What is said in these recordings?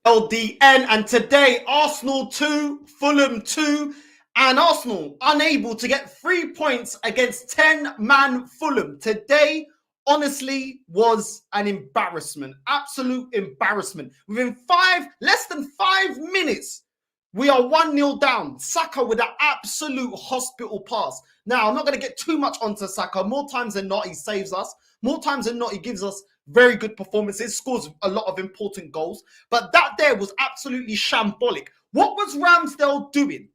LDN, and today Arsenal 2, Fulham 2, and Arsenal unable to get 3 points against 10-man Fulham. Today, honestly, was an embarrassment, absolute embarrassment. Within less than 5 minutes, we are 1-0 down. Saka with an absolute hospital pass. Now, I'm not going to get too much onto Saka. More times than not, he saves us. More times than not, he gives us very good performances, scores a lot of important goals. But that there was absolutely shambolic. What was Ramsdale doing?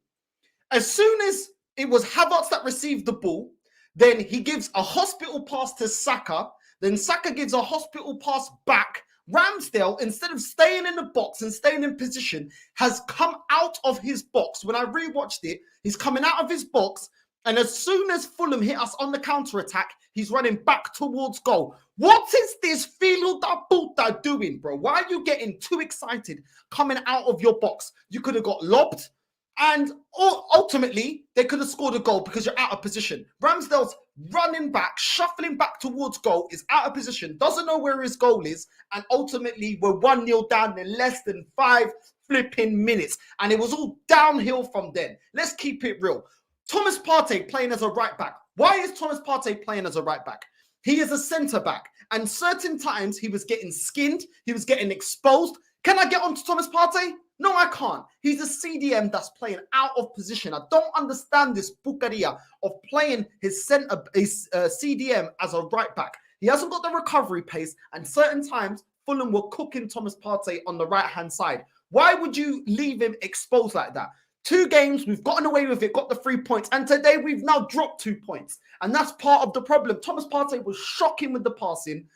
As soon as it was Havertz that received the ball, then he gives a hospital pass to Saka. Then Saka gives a hospital pass back. Ramsdale, instead of staying in the box and staying in position, has come out of his box. When I rewatched it, he's coming out of his box. And as soon as Fulham hit us on the counter-attack, he's running back towards goal. What is this filo da puta doing, bro? Why are you getting too excited coming out of your box? You could have got lobbed. And ultimately, they could have scored a goal because you're out of position. Ramsdale's running back, shuffling back towards goal, is out of position, doesn't know where his goal is, and ultimately we're 1-0 down in less than 5 flipping minutes. And it was all downhill from then. Let's keep it real. Thomas Partey playing as a right back. Why is Thomas Partey playing as a right back? He is a centre back, and certain times he was getting skinned, he was getting exposed. Can I get onto Thomas Partey? No, I can't. He's a CDM that's playing out of position. I don't understand this bucaria of playing his CDM as a right back. He hasn't got the recovery pace, and certain times Fulham were cooking Thomas Partey on the right-hand side. Why would you leave him exposed like that? 2 games, we've gotten away with it, got the 3 points, and today we've now dropped 2 points. And that's part of the problem. Thomas Partey was shocking with the passing.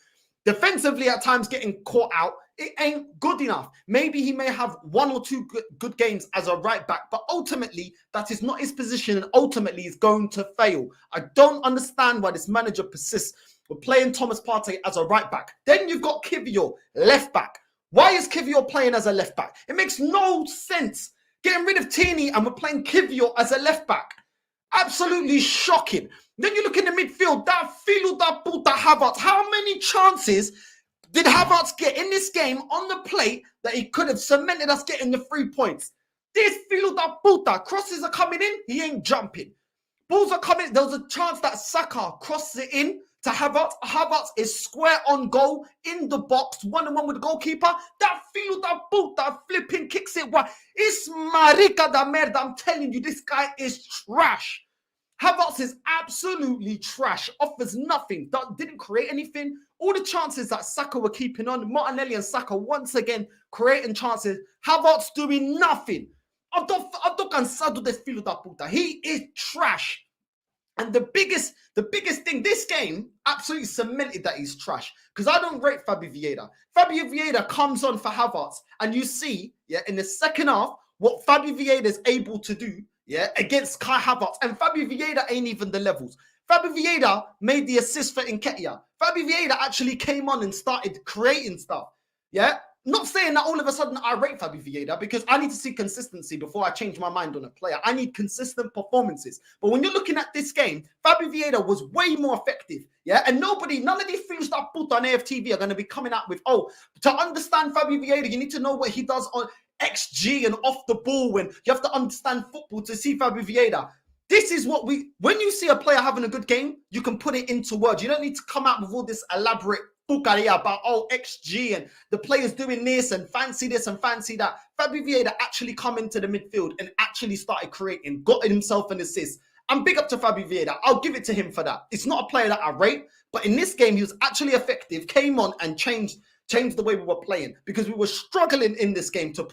Defensively, at times getting caught out. It ain't good enough. Maybe he may have 1 or 2 good games as a right back, but ultimately, that is not his position, and ultimately he's going to fail. I don't understand why this manager persists with playing Thomas Partey as a right back. Then you've got Kivior, left back. Why is Kivior playing as a left back? It makes no sense. Getting rid of Tierney and we're playing Kivior as a left back. Absolutely shocking. Then you look in the midfield, that filo da puta Havertz. How many chances did Havertz get in this game on the plate that he could have cemented us getting the 3 points? This filo da puta. Crosses are coming in, he ain't jumping. Balls are coming. There was a chance that Saka crosses it in to Havertz. Havertz is square on goal in the box, 1-on-1 with the goalkeeper. That filo da puta flipping kicks it. Why? It's marica da merda. I'm telling you, this guy is trash. Havertz is absolutely trash. Offers nothing. Didn't create anything. All the chances that Saka were keeping on, Martinelli and Saka once again creating chances. Havertz doing nothing. I don't cansado de filo da puta. He is trash. And the biggest thing, this game absolutely cemented that he's trash. Because I don't rate Fabio Vieira. Fabio Vieira comes on for Havertz, and you see, in the second half, what Fabio Vieira is able to do, against Kai Havertz. And Fabio Vieira ain't even the levels. Fabio Vieira made the assist for Nketiah. Fabio Vieira actually came on and started creating stuff. Not saying that all of a sudden I rate Fabio Vieira, because I need to see consistency before I change my mind on a player. I need consistent performances. But when you're looking at this game, Fabio Vieira was way more effective. And none of these things that I put on AFTV are going to be coming out with, to understand Fabio Vieira, you need to know what he does on XG and off the ball, when you have to understand football to see Fabio Vieira. This is what when you see a player having a good game, you can put it into words. You don't need to come out with all this elaborate bucaria about XG and the players doing this and fancy this and fancy that. Fabio Vieira actually come into the midfield and actually started creating, got himself an assist. I'm big up to Fabio Vieira. I'll give it to him for that. It's not a player that I rate, but in this game, he was actually effective, came on and changed the way we were playing, because we were struggling in this game to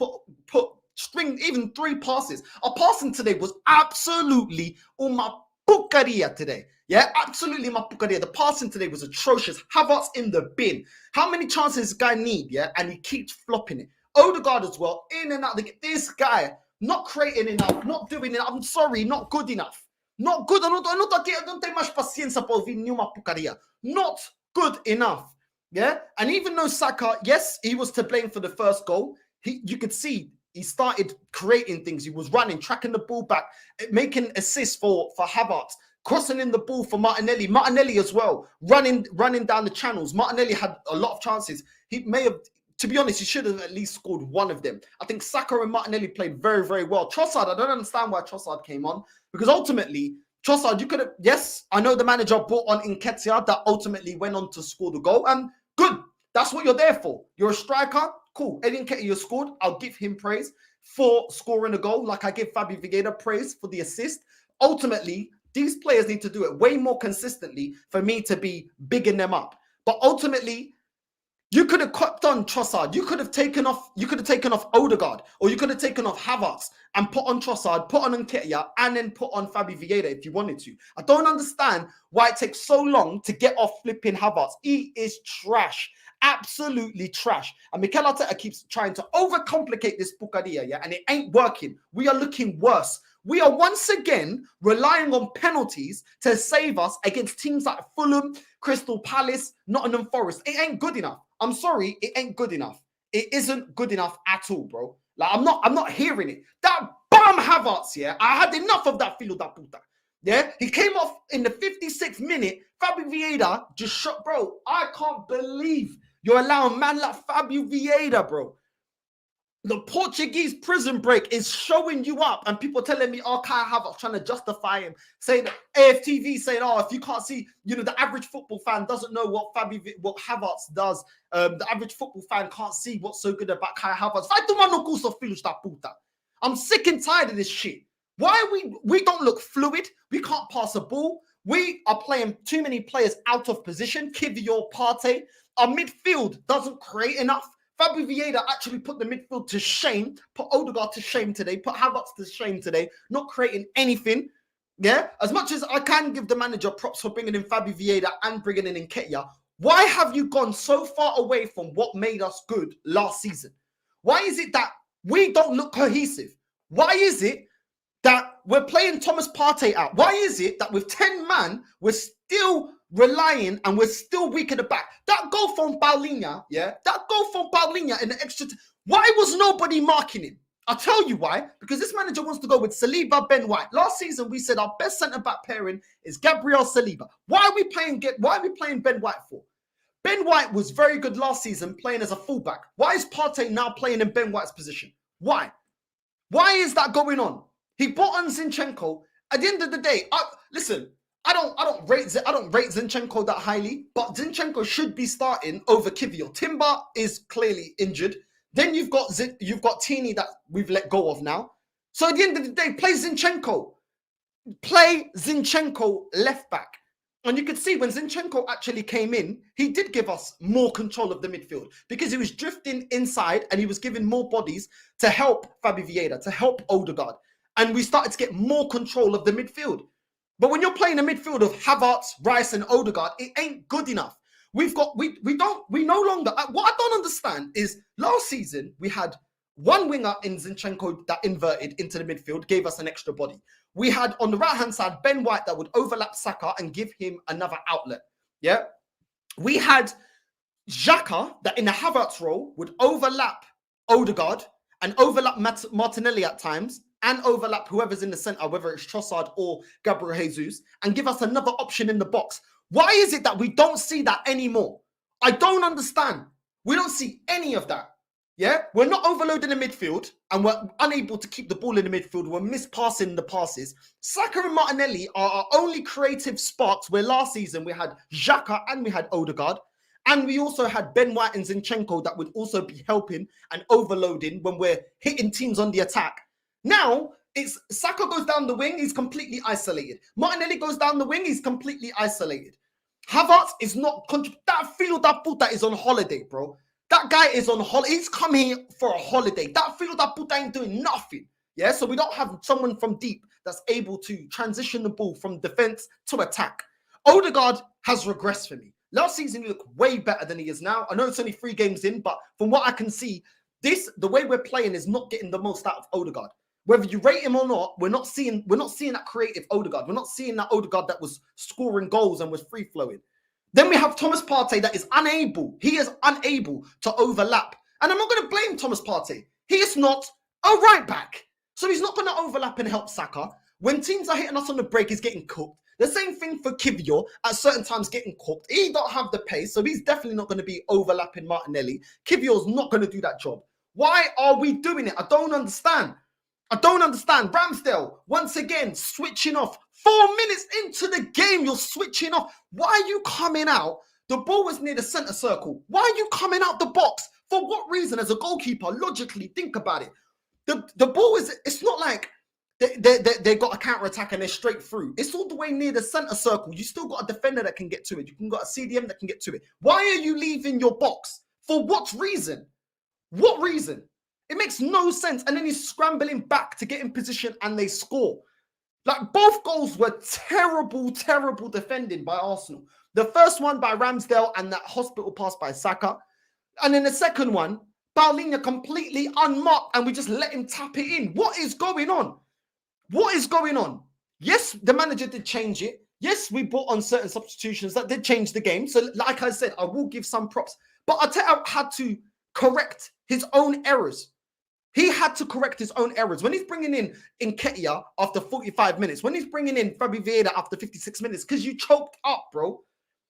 string even 3 passes. Our passing today was absolutely uma pucaria today. Absolutely my pucaria. The passing today was atrocious. Havertz in the bin. How many chances does this guy need? And he keeps flopping it. Odegaard as well, in and out. This guy not creating enough, not doing enough. I'm sorry, not good enough. Not good. I don't tenho mais paciência para ouvir nenhuma pucaria. Not good enough. And even though Saka, yes, he was to blame for the first goal, you could see he started creating things. He was running, tracking the ball back, making assists for Havertz, crossing in the ball for Martinelli. Martinelli as well, running down the channels. Martinelli had a lot of chances. He may have to be honest, he should have at least scored one of them. I think Saka and Martinelli played very, very well. Trossard, I don't understand why Trossard came on, because ultimately, Trossard, you could have, yes, I know the manager brought on Nketiah that ultimately went on to score the goal, and good. That's what you're there for. You're a striker, cool. Eddie Nketiah scored. I'll give him praise for scoring a goal, like I give Fabio Vieira praise for the assist. Ultimately, these players need to do it way more consistently for me to be bigging them up. But ultimately, you could have kept on Trossard. You could have taken off Odegaard, or you could have taken off Havertz and put on Trossard, put on Nketiah, and then put on Fabio Vieira if you wanted to. I don't understand why it takes so long to get off flipping Havertz. He is trash. Absolutely trash. And Mikel Arteta keeps trying to overcomplicate this Bukadia, yeah, and it ain't working. We are looking worse. We are once again relying on penalties to save us against teams like Fulham, Crystal Palace, Nottingham Forest. It ain't good enough. I'm sorry, it ain't good enough. It isn't good enough at all, bro. Like, I'm not hearing it. That bum Havertz, yeah, I had enough of that filo da puta. Yeah, he came off in the 56th minute. Fabio Vieira just shot, bro. I can't believe you're allowing man like Fabio Vieira, bro. The Portuguese prison break is showing you up, and people telling me, oh, Kai Havertz trying to justify him, saying AFTV saying, oh, if you can't see, you know, the average football fan doesn't know what Havertz does. The average football fan can't see what's so good about Kai Havertz. I'm sick and tired of this shit. Why we don't look fluid? We can't pass a ball. We are playing too many players out of position. Kivior, Partey. Our midfield doesn't create enough. Fabio Vieira actually put the midfield to shame, put Odegaard to shame today, put Havertz to shame today, not creating anything. Yeah, as much as I can give the manager props for bringing in Fabio Vieira and bringing in Nketiah, why have you gone so far away from what made us good last season? Why is it that we don't look cohesive? Why is it that we're playing Thomas Partey out? Why is it that with 10 man, we're still relying and we're still weak at the back? That goal from Paulinho, yeah? That goal from Paulinho in the extra... Why was nobody marking him? I'll tell you why. Because this manager wants to go with Saliba, Ben White. Last season, we said our best centre-back pairing is Gabriel Saliba. Why are we playing Ben White for? Ben White was very good last season playing as a fullback. Why is Partey now playing in Ben White's position? Why? Why is that going on? He brought on Zinchenko. At the end of the day, listen, I don't rate Zinchenko that highly, but Zinchenko should be starting over Kivior. Timber is clearly injured. Then you've got Tini that we've let go of now. So at the end of the day, play Zinchenko. Play Zinchenko left back. And you could see when Zinchenko actually came in, he did give us more control of the midfield because he was drifting inside and he was giving more bodies to help Fabio Vieira, to help Odegaard. And we started to get more control of the midfield. But when you're playing a midfield of Havertz, Rice, and Odegaard, it ain't good enough. We no longer, what I don't understand is last season we had one winger in Zinchenko that inverted into the midfield, gave us an extra body. We had on the right-hand side, Ben White that would overlap Saka and give him another outlet. Yeah. We had Xhaka that in the Havertz role would overlap Odegaard and overlap Martinelli at times and overlap whoever's in the centre, whether it's Trossard or Gabriel Jesus, and give us another option in the box. Why is it that we don't see that anymore? I don't understand. We don't see any of that. Yeah, we're not overloading the midfield and we're unable to keep the ball in the midfield. We're mispassing the passes. Saka and Martinelli are our only creative sparks where last season we had Xhaka and we had Odegaard. And we also had Ben White and Zinchenko that would also be helping and overloading when we're hitting teams on the attack. Now, it's Saka goes down the wing, he's completely isolated. Martinelli goes down the wing, he's completely isolated. Havertz is not... That field that puta is on holiday, bro. That guy is on holiday. He's come here for a holiday. That field that puta ain't doing nothing. Yeah, so we don't have someone from deep that's able to transition the ball from defense to attack. Odegaard has regressed for me. Last season, he looked way better than he is now. I know it's only 3 games in, but from what I can see, the way we're playing is not getting the most out of Odegaard. Whether you rate him or not, we're not seeing that creative Odegaard. We're not seeing that Odegaard that was scoring goals and was free flowing. Then we have Thomas Partey that is unable. He is unable to overlap. And I'm not going to blame Thomas Partey. He is not a right back. So he's not going to overlap and help Saka. When teams are hitting us on the break, he's getting cooked. The same thing for Kivior at certain times getting cooked. He don't have the pace, so he's definitely not going to be overlapping Martinelli. Kivior's not going to do that job. Why are we doing it? I don't understand. I don't understand. Ramsdale, once again, switching off. 4 minutes into the game, you're switching off. Why are you coming out? The ball was near the centre circle. Why are you coming out the box? For what reason? As a goalkeeper, logically, think about it. The ball is, it's not like they got a counter-attack and they're straight through. It's all the way near the centre circle. You still got a defender that can get to it. You can got a CDM that can get to it. Why are you leaving your box? For what reason? What reason? It makes no sense. And then he's scrambling back to get in position and they score. Like, both goals were terrible, terrible defending by Arsenal. The first one by Ramsdale and that hospital pass by Saka. And then the second one, Paulinho completely unmarked and we just let him tap it in. What is going on? What is going on? Yes, the manager did change it. Yes, we brought on certain substitutions that did change the game. So like I said, I will give some props. But Arteta had to correct his own errors. He had to correct his own errors. When he's bringing in Nketiah after 45 minutes, when he's bringing in Fabi Vieira after 56 minutes, because you choked up, bro.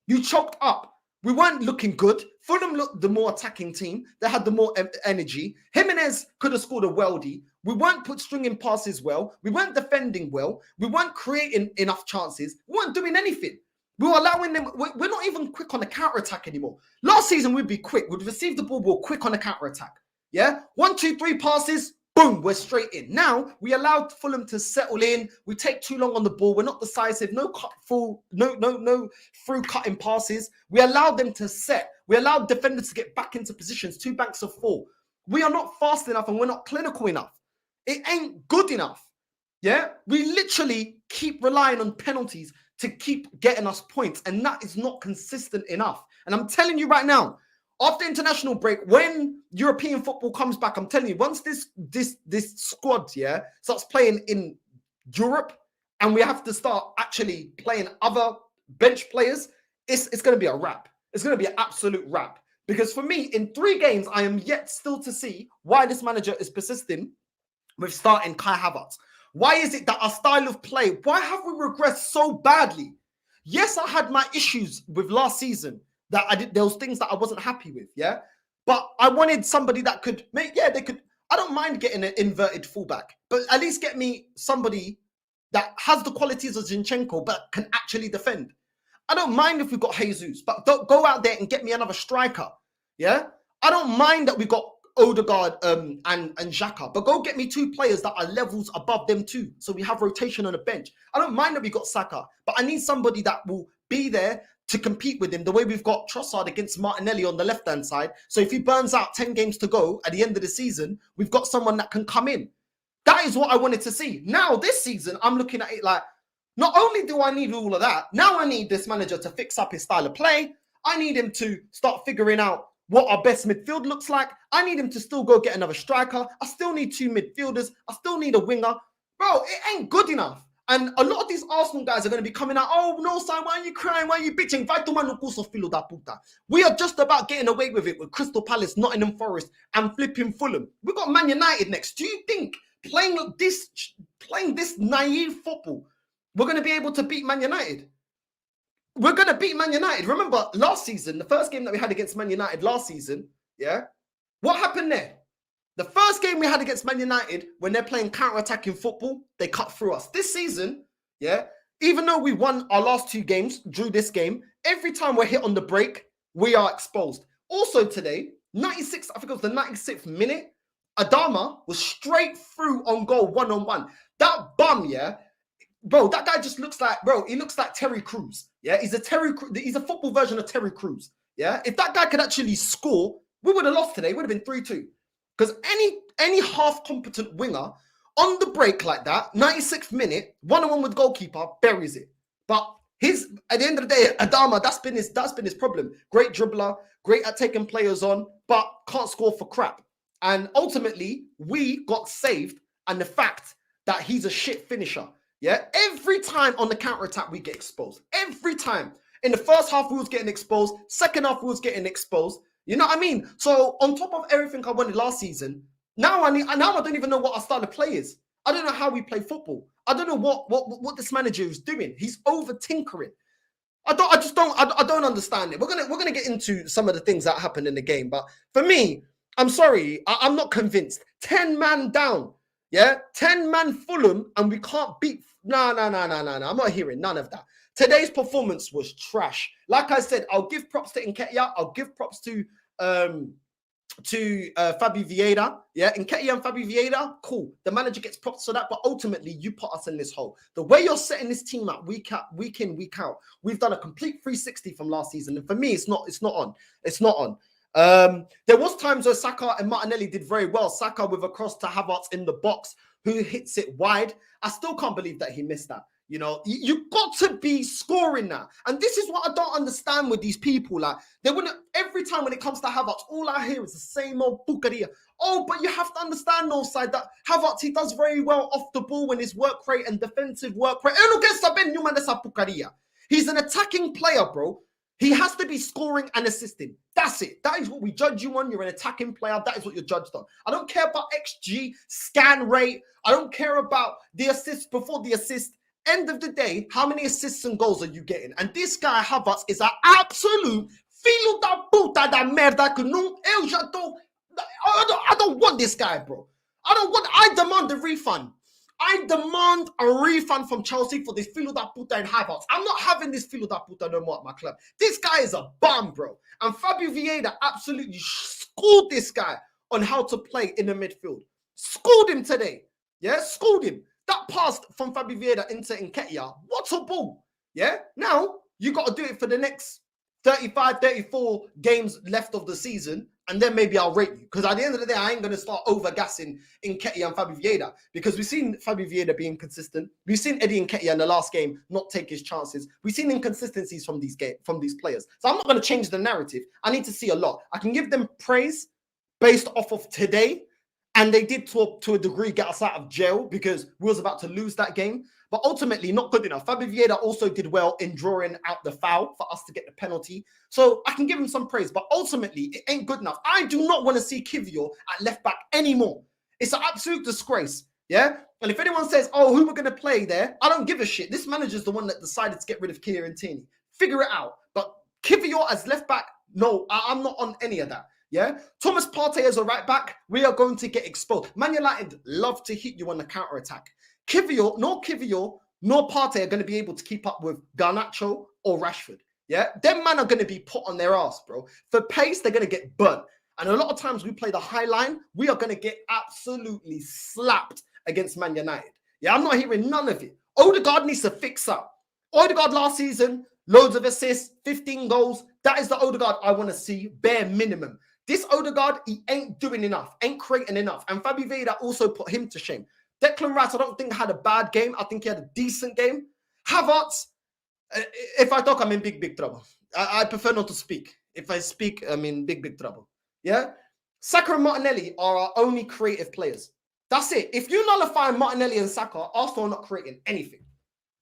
You choked up. We weren't looking good. Fulham looked the more attacking team. They had the more energy. Jimenez could have scored a worldie. We weren't stringing passes well. We weren't defending well. We weren't creating enough chances. We weren't doing anything. We were allowing them. We're not even quick on the counter-attack anymore. Last season, we'd be quick. We'd receive the ball. We're quick on the counter-attack. Yeah? 1, 2, 3 passes. Boom, we're straight in. Now, we allowed Fulham to settle in. We take too long on the ball. We're not decisive. No cut full, no through cutting passes. We allowed them to set. We allowed defenders to get back into positions, 2 banks of 4. We are not fast enough and we're not clinical enough. It ain't good enough. Yeah? We literally keep relying on penalties to keep getting us points, and that is not consistent enough. And I'm telling you right now, after international break, when European football comes back, I'm telling you, once this squad, yeah, starts playing in Europe and we have to start actually playing other bench players, it's going to be a wrap. It's going to be an absolute wrap. Because for me, in 3 games, I am yet still to see why this manager is persisting with starting Kai Havertz. Why is it that our style of play, why have we regressed so badly? Yes, I had my issues with last season. There was things that I wasn't happy with, yeah? But I wanted somebody that could make, yeah, they could, I don't mind getting an inverted fullback, but at least get me somebody that has the qualities of Zinchenko, but can actually defend. I don't mind if we've got Jesus, but don't go out there and get me another striker, yeah? I don't mind that we got Odegaard and Xhaka, but go get me 2 players that are levels above them too, so we have rotation on the bench. I don't mind that we got Saka, but I need somebody that will be there to compete with him the way we've got Trossard against Martinelli on the left-hand side. So if he burns out 10 games to go at the end of the season, we've got someone that can come in. That is what I wanted to see. Now, this season, I'm looking at it like, not only do I need all of that, now I need this manager to fix up his style of play. I need him to start figuring out what our best midfield looks like. I need him to still go get another striker. I still need 2 midfielders. I still need a winger. Bro, it ain't good enough. And a lot of these Arsenal guys are going to be coming out, oh, no, son, why are you crying? Why are you bitching? We are just about getting away with it with Crystal Palace, Nottingham Forest, and flipping Fulham. We've got Man United next. Do you think playing this naive football, we're going to be able to beat Man United? We're going to beat Man United. Remember, last season, the first game that we had against Man United last season, yeah? What happened there? The first game we had against Man United, when they're playing counter-attacking football, they cut through us. This season, yeah, even though we won our last 2 games, drew this game, every time we're hit on the break, we are exposed. Also today, 96, I think it was the 96th minute, Adama was straight through on goal, one-on-one. That bum, yeah, bro, that guy just looks like, bro, he looks like Terry Crews. Yeah, he's a football version of Terry Crews. Yeah, if that guy could actually score, we would have lost today. It would have been 3-2. Because any half-competent winger on the break like that, 96th minute, one-on-one with goalkeeper, buries it. But at the end of the day, Adama, that's been his problem. Great dribbler, great at taking players on, but can't score for crap. And ultimately, we got saved, and the fact that he's a shit finisher. Yeah, every time on the counter-attack, we get exposed. Every time. In the first half, we was getting exposed. Second half, we was getting exposed. You know what I mean? So on top of everything I wanted last season, now I don't even know what our style of play is. I don't know how we play football. I don't know what this manager is doing. He's over tinkering. I don't understand it. We're gonna get into some of the things that happened in the game, but for me, I'm sorry, I'm not convinced. 10 man down, yeah, 10 man Fulham, and we can't beat. No. I'm not hearing none of that. Today's performance was trash. Like I said, I'll give props to Nketiah. I'll give props to Fabio Vieira. Yeah, Nketiah and Fabio Vieira, cool. The manager gets props for that, but ultimately you put us in this hole. The way you're setting this team up week in, week out, we've done a complete 360 from last season, and for me, it's not on. There was times where Saka and Martinelli did very well. Saka with a cross to Havertz in the box, who hits it wide. I still can't believe that he missed that. You know, you got to be scoring that. And this is what I don't understand with these people. Like, they wouldn't, every time when it comes to Havertz, all I hear is the same old bucaria. Oh, but you have to understand, Northside, that Havertz, he does very well off the ball when his work rate and defensive work rate. He's an attacking player, bro. He has to be scoring and assisting. That's it. That is what we judge you on. You're an attacking player. That is what you're judged on. I don't care about XG, scan rate. I don't care about the assist before the assist. End of the day, how many assists and goals are you getting? And this guy, Havertz, is an absolute filho da puta da merda que não, eu já tô, I don't want this guy, bro. I demand a refund. I demand a refund from Chelsea for this filho da puta and Havertz. I'm not having this filho da puta no more at my club. This guy is a bum, bro. And Fabio Vieira absolutely schooled this guy on how to play in the midfield. Schooled him today. Yeah, schooled him. That pass from Fabio Vieira into Nketiah, what a ball. Yeah? Now, you got to do it for the next 35, 34 games left of the season, and then maybe I'll rate you. Because at the end of the day, I ain't going to start over-gassing Nketiah and Fabio Vieira, because we've seen Fabio Vieira being consistent. We've seen Eddie Nketiah in the last game not take his chances. We've seen inconsistencies from these players. So I'm not going to change the narrative. I need to see a lot. I can give them praise based off of today, and they did, to a degree, get us out of jail because we was about to lose that game. But ultimately, not good enough. Fabio Vieira also did well in drawing out the foul for us to get the penalty. So I can give him some praise. But ultimately, it ain't good enough. I do not want to see Kiwior at left back anymore. It's an absolute disgrace. Yeah? And if anyone says, oh, who we're going to play there, I don't give a shit. This manager's the one that decided to get rid of Kieran Tierney. Figure it out. But Kiwior as left back, no, I'm not on any of that. Yeah, Thomas Partey as a right back, we are going to get exposed. Man United love to hit you on the counter attack. Kiwior, nor Partey are going to be able to keep up with Garnacho or Rashford. Yeah, them man are going to be put on their ass, bro. For pace, they're going to get burnt. And a lot of times we play the high line, we are going to get absolutely slapped against Man United. Yeah, I'm not hearing none of it. Odegaard needs to fix up. Odegaard last season, loads of assists, 15 goals. That is the Odegaard I want to see, bare minimum. This Odegaard, he ain't doing enough, ain't creating enough. And Fabio Vieira also put him to shame. Declan Rice, I don't think had a bad game. I think he had a decent game. Havertz, if I talk, I'm in big trouble. I prefer not to speak. If I speak, I'm in big trouble. Yeah? Saka and Martinelli are our only creative players. That's it. If you nullify Martinelli and Saka, Arsenal are not creating anything.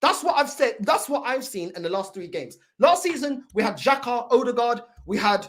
That's what I've said. That's what I've seen in the last 3 games. Last season, we had Xhaka, Odegaard, we had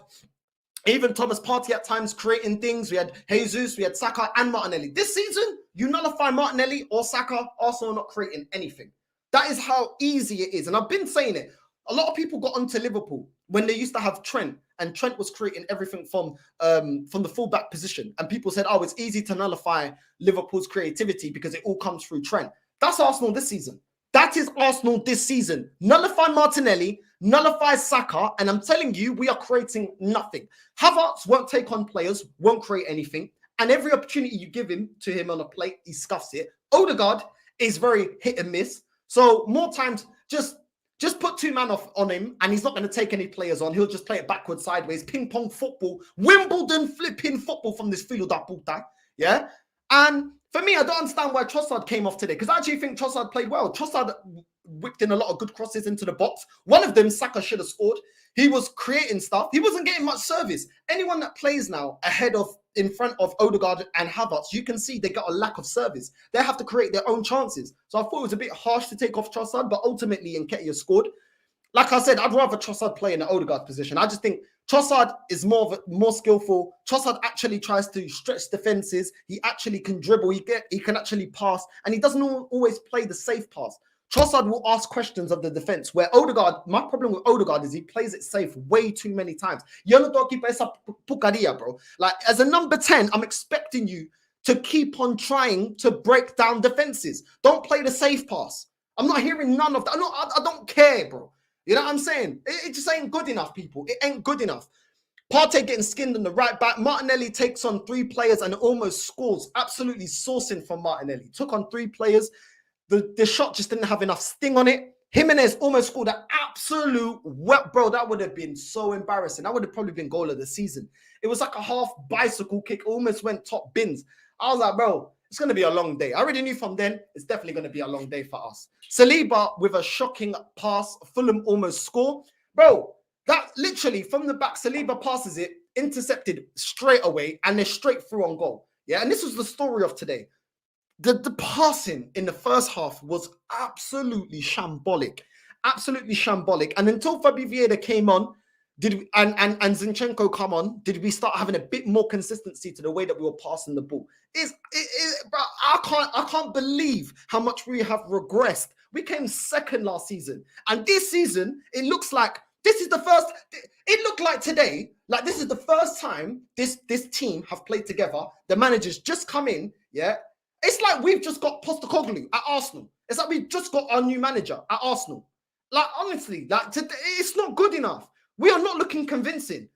even Thomas Partey at times creating things. We had Jesus, we had Saka and Martinelli. This season, you nullify Martinelli or Saka, Arsenal not creating anything. That is how easy it is. And I've been saying it. A lot of people got onto Liverpool when they used to have Trent, and Trent was creating everything from the fullback position. And people said, oh, it's easy to nullify Liverpool's creativity because it all comes through Trent. That's Arsenal this season. That is Arsenal this season. Nullify Martinelli, nullify Saka, and I'm telling you, we are creating nothing. Havertz won't take on players, won't create anything, and every opportunity you give him on a plate, he scuffs it. Odegaard is very hit and miss. So more times, just put 2 man off on him, and he's not going to take any players on. He'll just play it backwards, sideways, ping-pong football, Wimbledon flipping football from this filo da puta. Yeah? And for me, I don't understand why Trossard came off today, because I actually think Trossard played well. Trossard whipped in a lot of good crosses into the box. One of them, Saka should have scored. He was creating stuff. He wasn't getting much service. Anyone that plays now in front of Odegaard and Havertz, you can see they got a lack of service. They have to create their own chances. So I thought it was a bit harsh to take off Trossard, but ultimately Nketiah scored. Like I said, I'd rather Trossard play in the Odegaard position. I just think Trossard is more skillful. Trossard actually tries to stretch defenses. He actually can dribble. He can actually pass, and he doesn't always play the safe pass. Trossard will ask questions of the defense. Where Odegaard, my problem with Odegaard is he plays it safe way too many times. Bro. Like as a number 10, I'm expecting you to keep on trying to break down defenses. Don't play the safe pass. I'm not hearing none of that. I don't care, bro. You know what I'm saying? It just ain't good enough, people. It ain't good enough. Partey getting skinned on the right back. Martinelli takes on 3 players and almost scores. Absolutely sourcing from Martinelli. Took on 3 players. The shot just didn't have enough sting on it. Jimenez almost scored an absolute bro. That would have been so embarrassing. That would have probably been goal of the season. It was like a half bicycle kick. Almost went top bins. I was like, bro, it's going to be a long day. I already knew from then it's definitely going to be a long day for us. Saliba with a shocking pass. Fulham almost score. Bro, that literally from the back, Saliba passes it, intercepted straight away, and they're straight through on goal. Yeah, and this was the story of today. The passing in the first half was absolutely shambolic. Absolutely shambolic. And until Fabi Vieira came on, and Zinchenko come on, did we start having a bit more consistency to the way that we were passing the ball? Bro, I can't believe how much we have regressed. We came second last season, and this season it looks like this is the first. It looked like today, like this is the first time this team have played together. The managers just come in, yeah. It's like we've just got Postecoglou at Arsenal. It's like we've just got our new manager at Arsenal. Like honestly, like today, it's not good enough. We are not looking convincing.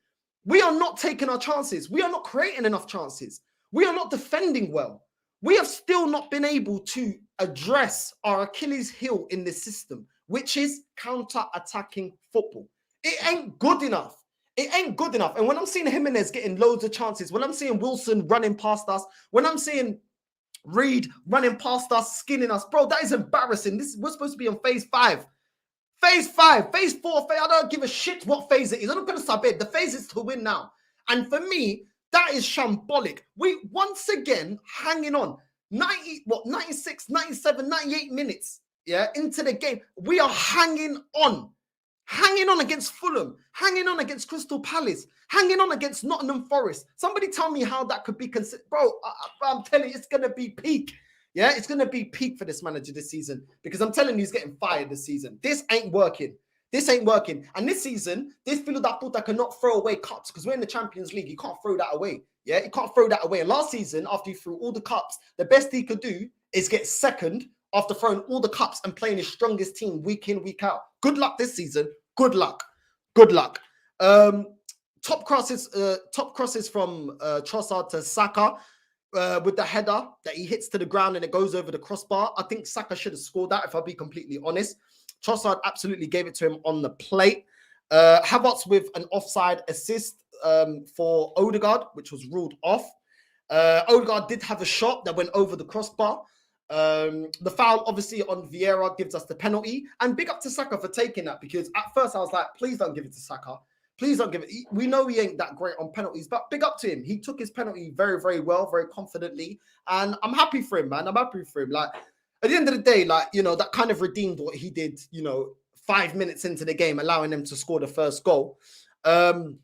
We are not taking our chances. We are not creating enough chances. We are not defending well. We have still not been able to address our Achilles heel in this system, which is counter-attacking football. It ain't good enough. It ain't good enough. And when I'm seeing Jimenez getting loads of chances, when I'm seeing Wilson running past us, when I'm seeing Reed running past us, skinning us, bro, that is embarrassing. We're supposed to be on phase 5. Phase 5, phase 4, I don't give a shit what phase it is. I'm not going to sub it. The phase is to win now. And for me, that is shambolic. We once again hanging on 96, 97, 98 minutes, yeah, into the game. We are hanging on against Fulham, hanging on against Crystal Palace, hanging on against Nottingham Forest. Somebody tell me how that could be considered. Bro, I'm telling you, it's going to be peak. Yeah, it's going to be peak for this manager this season because I'm telling you, he's getting fired this season. This ain't working. This ain't working. And this season, this Filo da Puta cannot throw away cups because we're in the Champions League. You can't throw that away. Yeah, you can't throw that away. And last season, after he threw all the cups, the best he could do is get second after throwing all the cups and playing his strongest team week in, week out. Good luck this season. Good luck. Good luck. Top crosses from Trossard to Saka with the header that he hits to the ground and it goes over the crossbar. I think Saka should have scored that, if I'll be completely honest. Trossard absolutely gave it to him on the plate. Havertz with an offside assist for Odegaard, which was ruled off. Odegaard did have a shot that went over the crossbar. The foul obviously on Vieira gives us the penalty, and big up to Saka for taking that, because at first I was like, please don't give it to Saka. Please don't give it. We know he ain't that great on penalties, but big up to him. He took his penalty very, very well, very confidently, and I'm happy for him, man. I'm happy for him. Like, at the end of the day, like, you know, that kind of redeemed what he did, you know, 5 minutes into the game, allowing them to score the first goal. And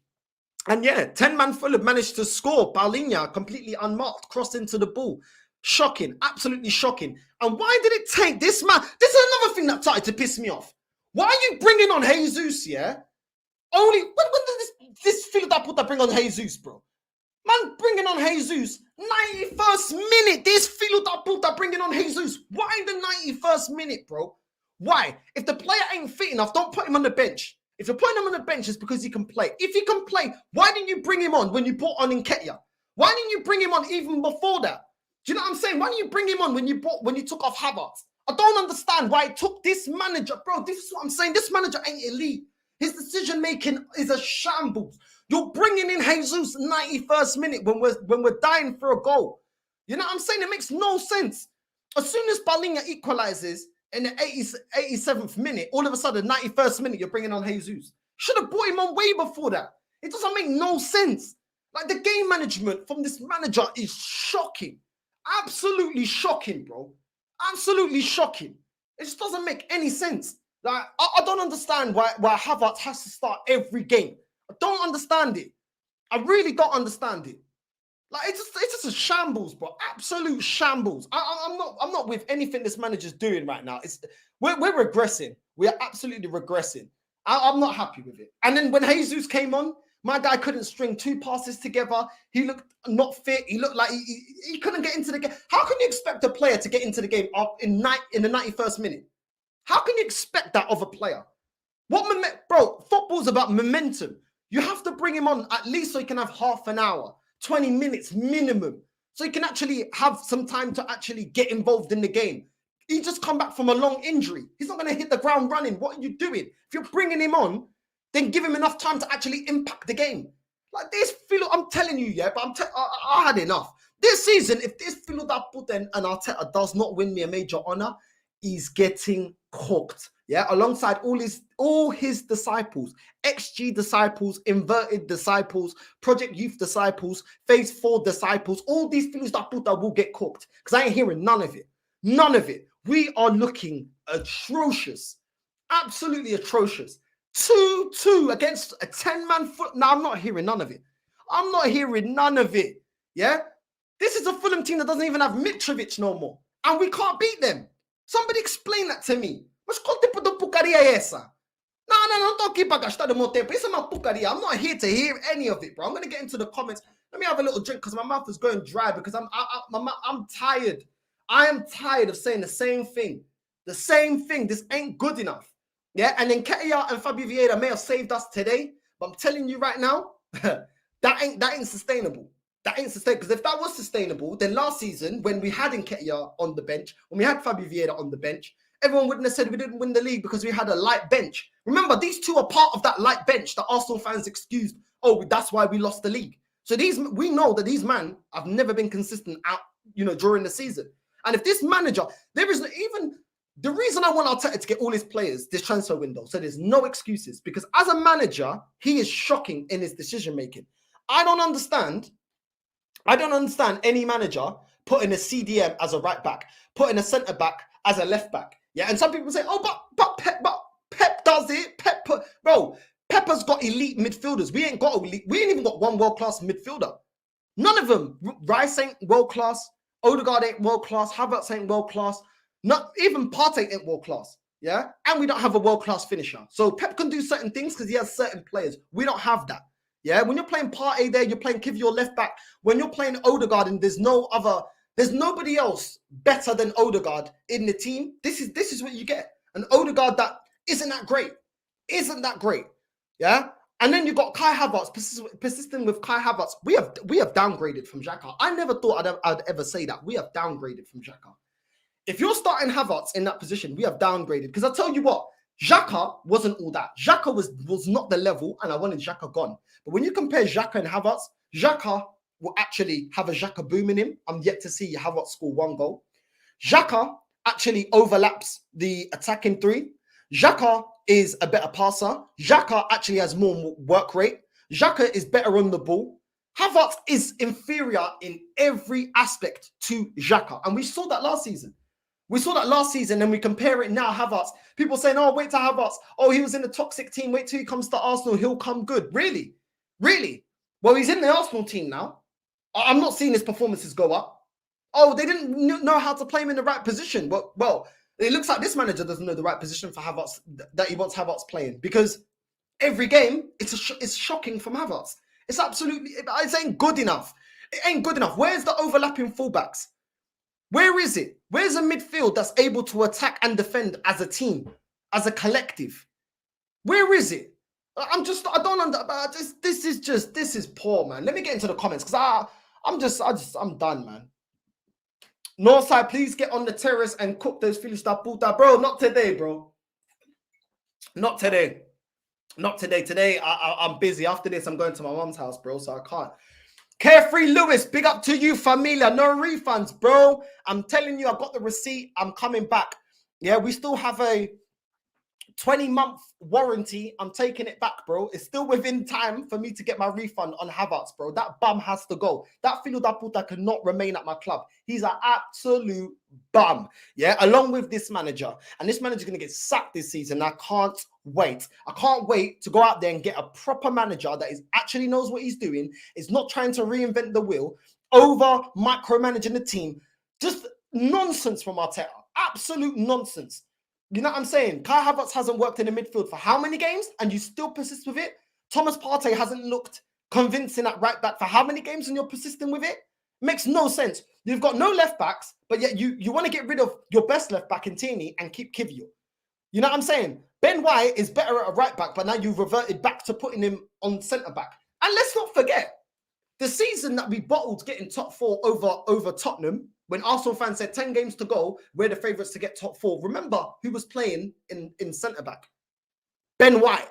yeah, 10-man Fulham managed to score. Paulinho completely unmarked, crossed into the ball. Shocking, absolutely shocking. And why did it take this man? This is another thing that started to piss me off. Why are you bringing on Jesus, yeah? Only, when did this Filo da Puta bring on Jesus, bro? Man, bringing on Jesus, 91st minute, this Filo da Puta bringing on Jesus. Why in the 91st minute, bro? Why? If the player ain't fit enough, don't put him on the bench. If you're putting him on the bench, it's because he can play. If he can play, why didn't you bring him on when you brought on Nketiah? Why didn't you bring him on even before that? Do you know what I'm saying? Why didn't you bring him on when you took off Havertz? I don't understand why it took this manager, bro. This is what I'm saying. This manager ain't elite. His decision-making is a shambles. You're bringing in Jesus 91st minute when we're dying for a goal. You know what I'm saying? It makes no sense. As soon as Paulinho equalizes in the 87th minute, all of a sudden, 91st minute, you're bringing on Jesus. Should have brought him on way before that. It doesn't make no sense. Like, the game management from this manager is shocking. Absolutely shocking, bro. Absolutely shocking. It just doesn't make any sense. Like, I don't understand why Havertz has to start every game. I don't understand it. I really don't understand it. Like it's just a shambles, bro. Absolute shambles. I'm not with anything this manager's doing right now. We're regressing. We are absolutely regressing. I'm not happy with it. And then when Jesus came on, my guy couldn't string 2 passes together. He looked not fit. He looked like he couldn't get into the game. How can you expect a player to get into the game in the 91st minute? How can you expect that of a player? Bro, football's about momentum. You have to bring him on at least so he can have half an hour, 20 minutes minimum, so he can actually have some time to actually get involved in the game. He just come back from a long injury. He's not going to hit the ground running. What are you doing? If you're bringing him on, then give him enough time to actually impact the game. Like this, I'm telling you, yeah, but I had enough. This season, if this Philo and Arteta does not win me a major honor, he's getting cooked. Yeah, alongside all his disciples, XG disciples, inverted disciples, Project Youth disciples, Phase 4 disciples, all these Philos that will get cooked. Because I ain't hearing none of it. None of it. We are looking atrocious. Absolutely atrocious. 2-2 against a 10-man foot. No, I'm not hearing none of it. I'm not hearing none of it. Yeah? This is a Fulham team that doesn't even have Mitrovic no more. And we can't beat them. Somebody explain that to me. Mas qual tipo de porcaria é essa? Não tô aqui para gastar meu tempo. Isso é uma porcaria. I'm not here to hear any of it, bro. I'm going to get into the comments. Let me have a little drink because my mouth is going dry because I'm tired. I am tired of saying the same thing. The same thing. This ain't good enough. Yeah, and then Ketia and Fabio Vieira may have saved us today, but I'm telling you right now, that ain't sustainable. That ain't sustainable. Because if that was sustainable, then last season, when we had Nketiah on the bench, when we had Fabio Vieira on the bench, everyone wouldn't have said we didn't win the league because we had a light bench. Remember, these two are part of that light bench that Arsenal fans excused. Oh, that's why we lost the league. So we know that these men have never been consistent during the season. And if this manager, there is even the reason I want Arteta to get all his players this transfer window, so there's no excuses, because as a manager, he is shocking in his decision making. I don't understand any manager putting a CDM as a right back, putting a centre back as a left back. Yeah, and some people say, oh, but Pep does it. Pep has got elite midfielders. We ain't even got one world-class midfielder. None of them. Rice ain't world-class. Odegaard ain't world-class. Havertz ain't world-class. Not even Partey ain't world-class. Yeah, and we don't have a world-class finisher. So Pep can do certain things because he has certain players. We don't have that. Yeah, when you're playing Partey there, you're playing Kivior left back. When you're playing Odegaard and there's nobody else better than Odegaard in the team. This is what you get. An Odegaard that isn't that great. Yeah. And then you got Kai Havertz persisting with Kai Havertz. We have downgraded from Xhaka. I never thought I'd ever say that. We have downgraded from Xhaka. If you're starting Havertz in that position, we have downgraded. Because I'll tell you what, Xhaka wasn't all that. Xhaka was not the level, and I wanted Xhaka gone. But when you compare Xhaka and Havertz, Xhaka will actually have a Xhaka boom in him. I'm yet to see Havertz score 1 goal. Xhaka actually overlaps the attacking 3. Xhaka is a better passer. Xhaka actually has more work rate. Xhaka is better on the ball. Havertz is inferior in every aspect to Xhaka. And we saw that last season. And we compare it now, Havertz. People saying, oh, wait till Havertz. Oh, he was in a toxic team. Wait till he comes to Arsenal. He'll come good. Really? Well, he's in the Arsenal team now. I'm not seeing his performances go up. Oh, they didn't know how to play him in the right position. But, well, it looks like this manager doesn't know the right position for Havertz that he wants Havertz playing. Because every game, it's shocking from Havertz. It ain't good enough. It ain't good enough. Where's the overlapping fullbacks? Where is it? Where's a midfield that's able to attack and defend as a team, as a collective? Where is it? This is poor, man. Let me get into the comments because I'm done, man. Northside, please get on the terrace and cook those Phillies da puta. Bro, not today, bro. Not today. Today, I'm busy. After this, I'm going to my mom's house, bro, so I can't. Carefree Lewis, big up to you, familia. No refunds, bro. I'm telling you, I got the receipt. I'm coming back. Yeah, we still have a 20-month warranty. I'm taking it back, bro. It's still within time for me to get my refund on Havertz, bro. That bum has to go. That Filo da Puta cannot remain at my club. He's an absolute bum, yeah, along with this manager. And this manager's going to get sacked this season. I can't wait. I can't wait to go out there and get a proper manager that actually knows what he's doing, is not trying to reinvent the wheel, over micromanaging the team. Just nonsense from Arteta. Absolute nonsense. You know what I'm saying? Kai Havertz hasn't worked in the midfield for how many games? And you still persist with it? Thomas Partey hasn't looked convincing at right back for how many games and you're persisting with it? Makes no sense. You've got no left backs, but yet you want to get rid of your best left back in Tierney and keep Kivior. You know what I'm saying? Ben White is better at a right back, but now you've reverted back to putting him on centre back. And let's not forget, the season that we bottled getting top 4 over Tottenham, when Arsenal fans said 10 games to go, we're the favourites to get top 4. Remember who was playing in centre-back? Ben White.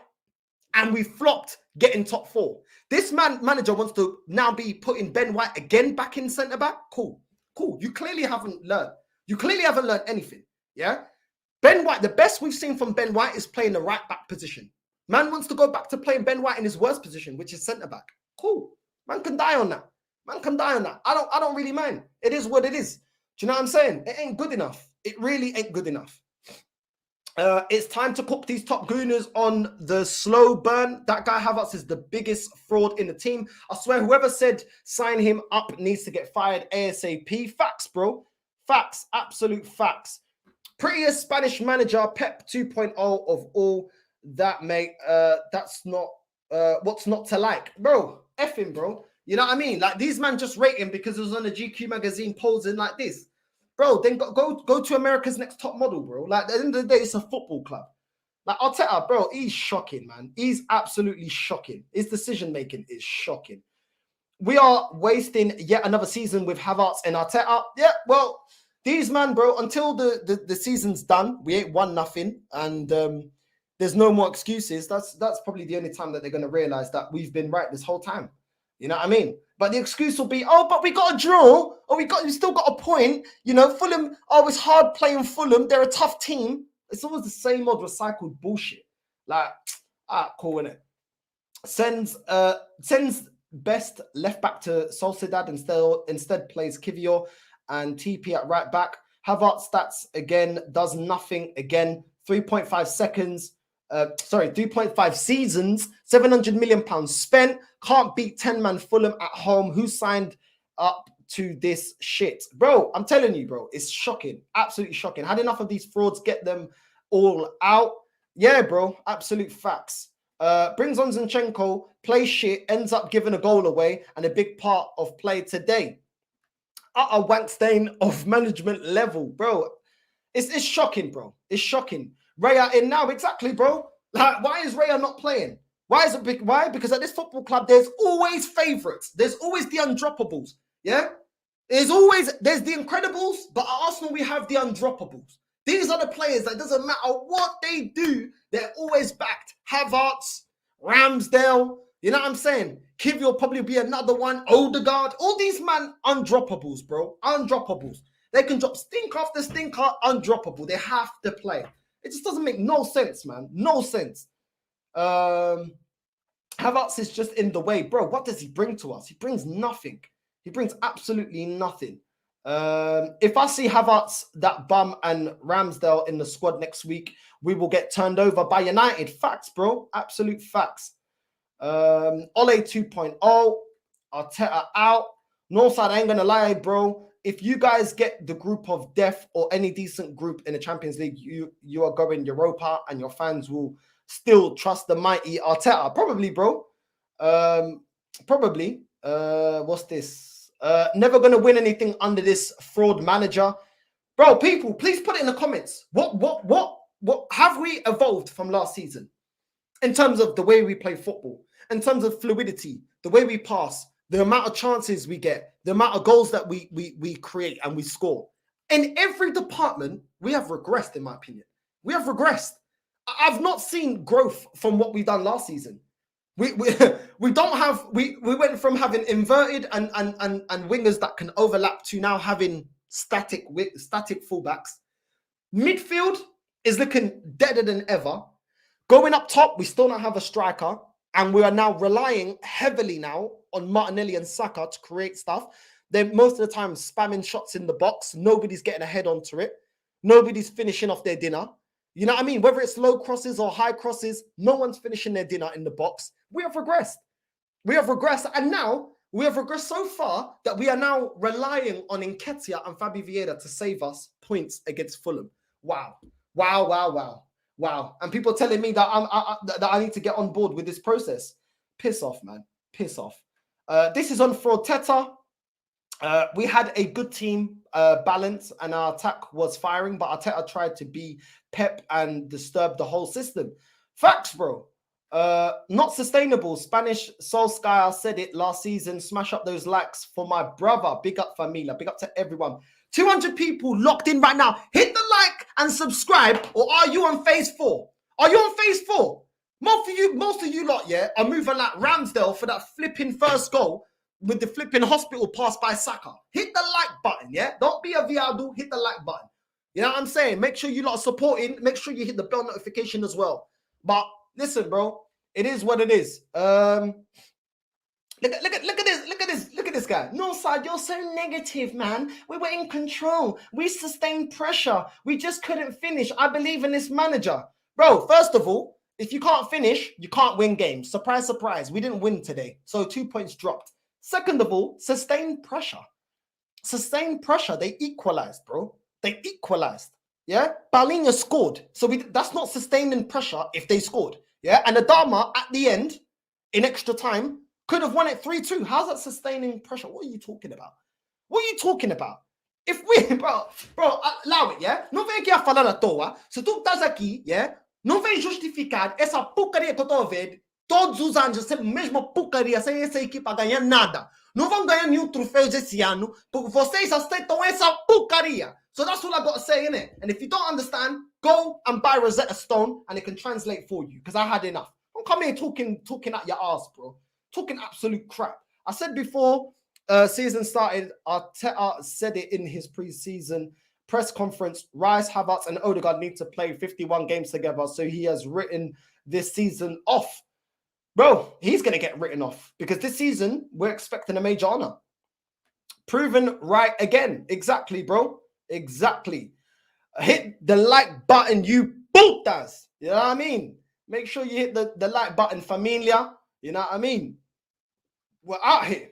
And we flopped getting top 4. This manager wants to now be putting Ben White again back in centre-back. Cool. You clearly haven't learned. You clearly haven't learned anything. Yeah? Ben White, the best we've seen from Ben White is playing the right-back position. Man wants to go back to playing Ben White in his worst position, which is centre-back. Cool. Man can die on that. Man can die on that. I don't really mind. It is what it is. Do you know what I'm saying? It ain't good enough. It really ain't good enough. It's time to cook these top gooners on the slow burn. That guy Havertz is the biggest fraud in the team. I swear whoever said sign him up needs to get fired ASAP. Facts, bro. Facts. Absolute facts. Prettiest Spanish manager, Pep 2.0 of all that, mate. That's not what's not to like. Bro, F him, bro. You know what I mean? Like, these men just rate him because it was on a GQ magazine posing like this. Bro, then go to America's Next Top Model, bro. Like, at the end of the day, it's a football club. Like, Arteta, bro, he's shocking, man. He's absolutely shocking. His decision-making is shocking. We are wasting yet another season with Havertz and Arteta. Yeah, well, these man, bro, until the season's done, we ain't won nothing. And there's no more excuses. That's probably the only time that they're going to realize that we've been right this whole time. You know what I mean? But the excuse will be, oh, but we got a draw. Or we still got a point. You know, Fulham, oh, it's hard playing Fulham. They're a tough team. It's always the same old recycled bullshit. Like, cool, innit? Sends best left back to Sociedad, instead plays Kivior and TP at right back. Havertz stats again, does nothing again. 3.5 seconds. 3.5 seasons, £700 million spent. Can't beat 10-man Fulham at home. Who signed up to this shit? Bro, I'm telling you, bro, it's shocking. Absolutely shocking. Had enough of these frauds, get them all out. Yeah, bro, absolute facts. Brings on Zinchenko, plays shit, ends up giving a goal away, and a big part of play today. Utter wank stain of management level, bro. It's shocking, bro. It's shocking. Raya in now, exactly, bro. Like, why is Raya not playing? Why is it big? Why? Because at this football club, there's always favourites. There's always the undroppables. Yeah? There's the Incredibles, but at Arsenal, we have the undroppables. These are the players that doesn't matter what they do, they're always backed. Havertz, Ramsdale, you know what I'm saying? Kiv will probably be another one. Odegaard, all these man undroppables, bro. Undroppables. They can drop stink after stinker, undroppable. They have to play. It just doesn't make no sense, man. No sense. Havertz is just in the way. Bro, what does he bring to us? He brings nothing. He brings absolutely nothing. If I see Havertz, that bum, and Ramsdale in the squad next week, we will get turned over by United. Facts, bro. Absolute facts. Ole 2.0. Arteta out. Northside, I ain't going to lie, bro. If you guys get the group of death or any decent group in the Champions League, you are going Europa, and your fans will still trust the mighty Arteta. Probably, bro. Probably. What's this? Never going to win anything under this fraud manager. Bro, people, please put it in the comments. What have we evolved from last season in terms of the way we play football, in terms of fluidity, the way we pass, the amount of chances we get, the amount of goals that we create and we score? In every department, we have regressed, in my opinion. We have regressed. I've not seen growth from what we've done last season. We went from having inverted and wingers that can overlap to now having static fullbacks. Midfield is looking deader than ever. Going up top, we still don't have a striker. And we are now relying heavily now on Martinelli and Saka to create stuff. They're most of the time spamming shots in the box. Nobody's getting a head onto it. Nobody's finishing off their dinner. You know what I mean? Whether it's low crosses or high crosses, no one's finishing their dinner in the box. We have regressed. We have regressed. And now we have regressed so far that we are now relying on Nketiah and Fabi Vieira to save us points against Fulham. Wow. Wow, wow, wow. Wow. And people telling me that I need to get on board with this process. Piss off, man. Piss off. This is on for Arteta. We had a good team balance and our attack was firing, but Arteta tried to be Pep and disturb the whole system. Facts, bro. Not sustainable. Spanish Solskjaer said it last season. Smash up those likes for my brother. Big up, familia. Big up to everyone. 200 people locked in right now. Hit the like and subscribe, or are you on phase 4? Are you on phase 4? Most of you lot, yeah, are moving like Ramsdale for that flipping first goal with the flipping hospital pass by Saka. Hit the like button, yeah? Don't be a viado. Hit the like button. You know what I'm saying? Make sure you lot are supporting. Make sure you hit the bell notification as well. But listen, bro, it is what it is. Look at this guy. No, side, you're so negative, man. We were in control. We sustained pressure. We just couldn't finish. I believe in this manager. Bro, first of all, if you can't finish, you can't win games. Surprise, surprise. We didn't win today. So 2 points dropped. Second of all, sustained pressure. Sustained pressure. They equalized, bro. They equalized. Yeah? Paulinho scored. So that's not sustaining pressure if they scored. Yeah? And Adama at the end, in extra time, could have won it 3-2. How's that sustaining pressure? What are you talking about? What are you talking about? If we, bro, allow it, yeah? Não vem aqui a falar à toa. Se tu estás aqui, yeah? Não vem justificar essa porcaria que eu estou a ver todos os anos, essa mesma porcaria, sem essa equipa ganhar nada. Não vão ganhar nenhum troféu esse ano, porque vocês aceitam essa porcaria. So that's all I got to say, innit? And if you don't understand, go and buy Rosetta Stone and it can translate for you, because I had enough. Don't come here talking at your ass, bro. Talking absolute crap. I said before season started, Arteta said it in his pre-season press conference, Rice, Havertz and Odegaard need to play 51 games together, so he has written this season off. Bro, he's going to get written off because this season we're expecting a major honor. Proven right again. Exactly, bro. Exactly. Hit the like button, you putas. You know what I mean? Make sure you hit the like button, familia. You know what I mean? We're out here.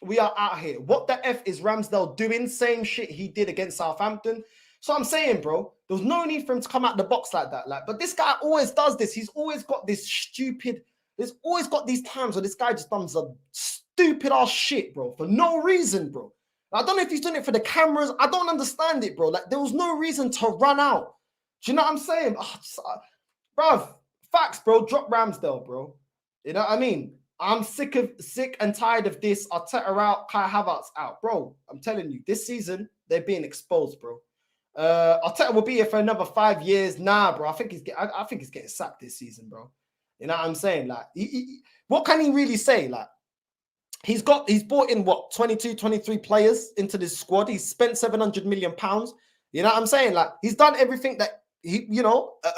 We are out here. What the F is Ramsdale doing? Same shit he did against Southampton. So I'm saying, bro, there was no need for him to come out the box like that. But this guy always does this. He's always got this stupid... There's always got these times where this guy just does some stupid ass shit, bro, for no reason, bro. I don't know if he's doing it for the cameras. I don't understand it, bro. Like, there was no reason to run out. Do you know what I'm saying? Bruv, facts, bro. Drop Ramsdale, bro. You know what I mean? I'm sick and tired of this. Arteta out, Kai Havertz out. Bro, I'm telling you, this season, they're being exposed, bro. Arteta will be here for another 5 years. Nah, bro. I think he's getting sacked this season, bro. You know what I'm saying? Like, what can he really say? Like, he's brought in what, 22, 23 players into this squad. He's spent 700 million pounds. You know what I'm saying? Like, he's done everything that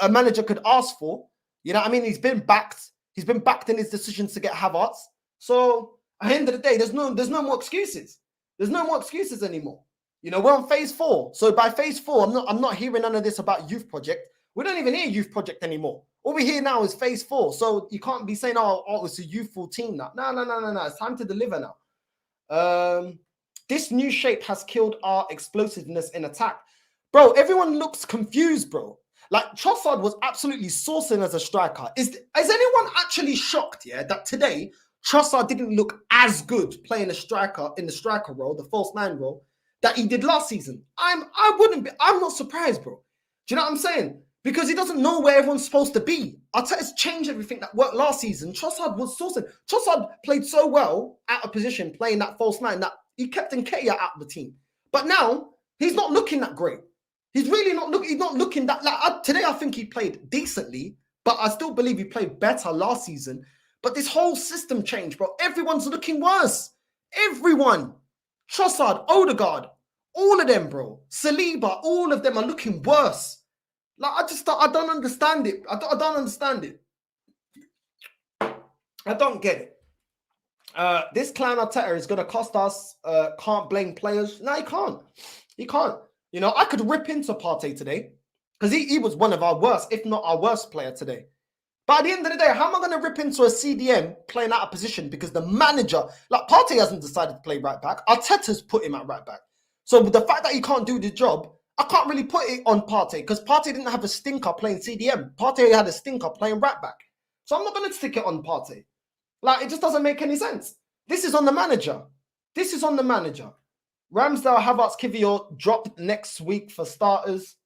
a manager could ask for. You know what I mean? He's been backed. He's been backed in his decisions to get Havertz. So at the end of the day, there's no more excuses. There's no more excuses anymore. You know, we're on phase 4. So by phase 4, I'm not hearing none of this about youth project. We don't even hear youth project anymore. All we hear now is phase 4. So you can't be saying, oh, it's a youthful team now. No. It's time to deliver now. This new shape has killed our explosiveness in attack. Bro, everyone looks confused, bro. Like, Trossard was absolutely sourcing as a striker. Is anyone actually shocked, yeah, that today Trossard didn't look as good playing a striker in the striker role, the false 9 role, that he did last season? I'm not surprised, bro. Do you know what I'm saying? Because he doesn't know where everyone's supposed to be. Arteta's changed everything that worked last season. Trossard was sourcing. Trossard played so well out of position playing that false 9 that he kept Nketiah out of the team. But now he's not looking that great. He's really not looking. He's not looking that. Today, I think he played decently, but I still believe he played better last season. But this whole system changed, bro. Everyone's looking worse. Everyone, Trossard, Odegaard, all of them, bro. Saliba, all of them are looking worse. Like, I don't understand it. I don't understand it. I don't get it. This clown Arteta is going to cost us. Can't blame players. No, he can't. He can't. You know, I could rip into Partey today because he was one of our worst, if not our worst player today. But at the end of the day, how am I going to rip into a CDM playing out of position because the manager, like Partey hasn't decided to play right back. Arteta's put him at right back. So the fact that he can't do the job, I can't really put it on Partey because Partey didn't have a stinker playing CDM. Partey had a stinker playing right back. So I'm not going to stick it on Partey. Like, it just doesn't make any sense. This is on the manager. This is on the manager. Ramsdale, Havertz, Kivior dropped next week for starters.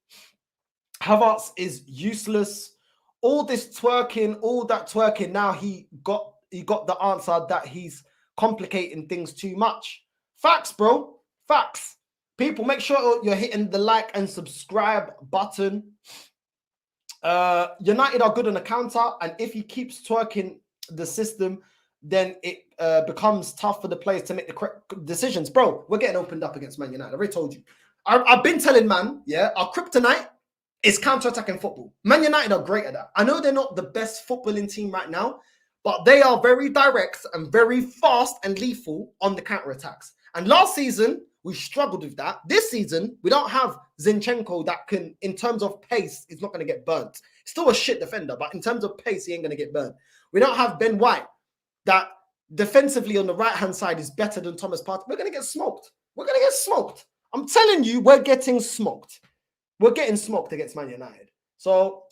Havertz is useless. All this twerking, all that twerking, now he got the answer that he's complicating things too much. Facts, bro. Facts. People, make sure you're hitting the like and subscribe button. United are good on the counter, and if he keeps twerking the system, then it becomes tough for the players to make the correct decisions. Bro, we're getting opened up against Man United. I've already told you. I've been telling man, yeah, our kryptonite is counter-attacking football. Man United are great at that. I know they're not the best footballing team right now, but they are very direct and very fast and lethal on the counter-attacks. And last season, we struggled with that. This season, we don't have Zinchenko that can, in terms of pace, is not going to get burnt. Still a shit defender, but in terms of pace, he ain't going to get burnt. We don't have Ben White that defensively on the right-hand side is better than Thomas Partey. We're going to get smoked. We're going to get smoked. I'm telling you, we're getting smoked. We're getting smoked against Man United. So,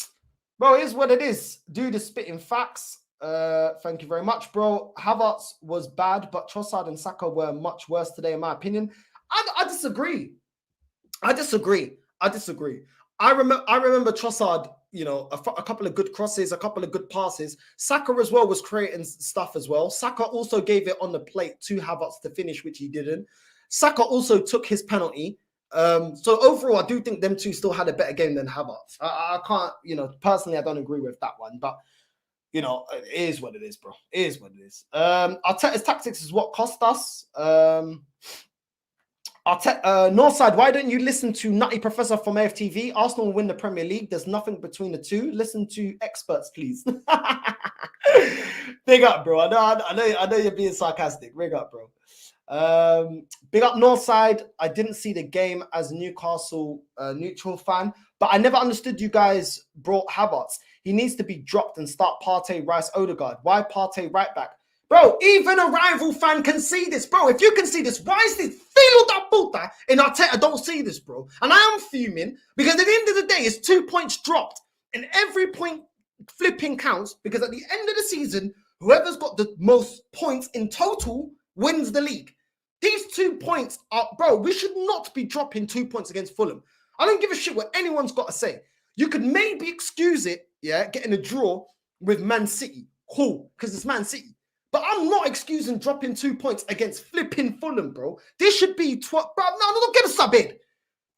bro, here's what it is. Do the spitting facts. Thank you very much, bro. Havertz was bad, but Trossard and Saka were much worse today, in my opinion. I disagree. I disagree. I remember Trossard, you know, a couple of good crosses, a couple of good passes. Saka as well was creating stuff as well. Saka also gave it on the plate to Havertz to finish, which he didn't. Saka also took his penalty. So overall, I do think them two still had a better game than Havertz. I can't, you know, personally, I don't agree with that one, but you know, it is what it is, bro. It is what it is. Arteta's tactics is what cost us. Northside, why don't you listen to Nutty Professor from AFTV? Arsenal will win the Premier League. There's nothing between the two. Listen to experts, please. Big up, bro. I know you're being sarcastic. Big up, bro. Big up Northside. I didn't see the game as a Newcastle neutral fan, but I never understood you guys brought Havertz. He needs to be dropped and start Partey, Rice, Odegaard. Why Partey right back? Bro, even a rival fan can see this. Bro, if you can see this, why is this filo da puta in Arteta don't see this, bro? And I am fuming because at the end of the day, it's 2 points dropped. And every point flipping counts because at the end of the season, whoever's got the most points in total wins the league. These 2 points are, bro, we should not be dropping 2 points against Fulham. I don't give a shit what anyone's got to say. You could maybe excuse it, yeah, getting a draw with Man City. Cool, because it's Man City. But I'm not excusing dropping 2 points against flipping Fulham, bro. This should be, bro, no, don't get a sub in.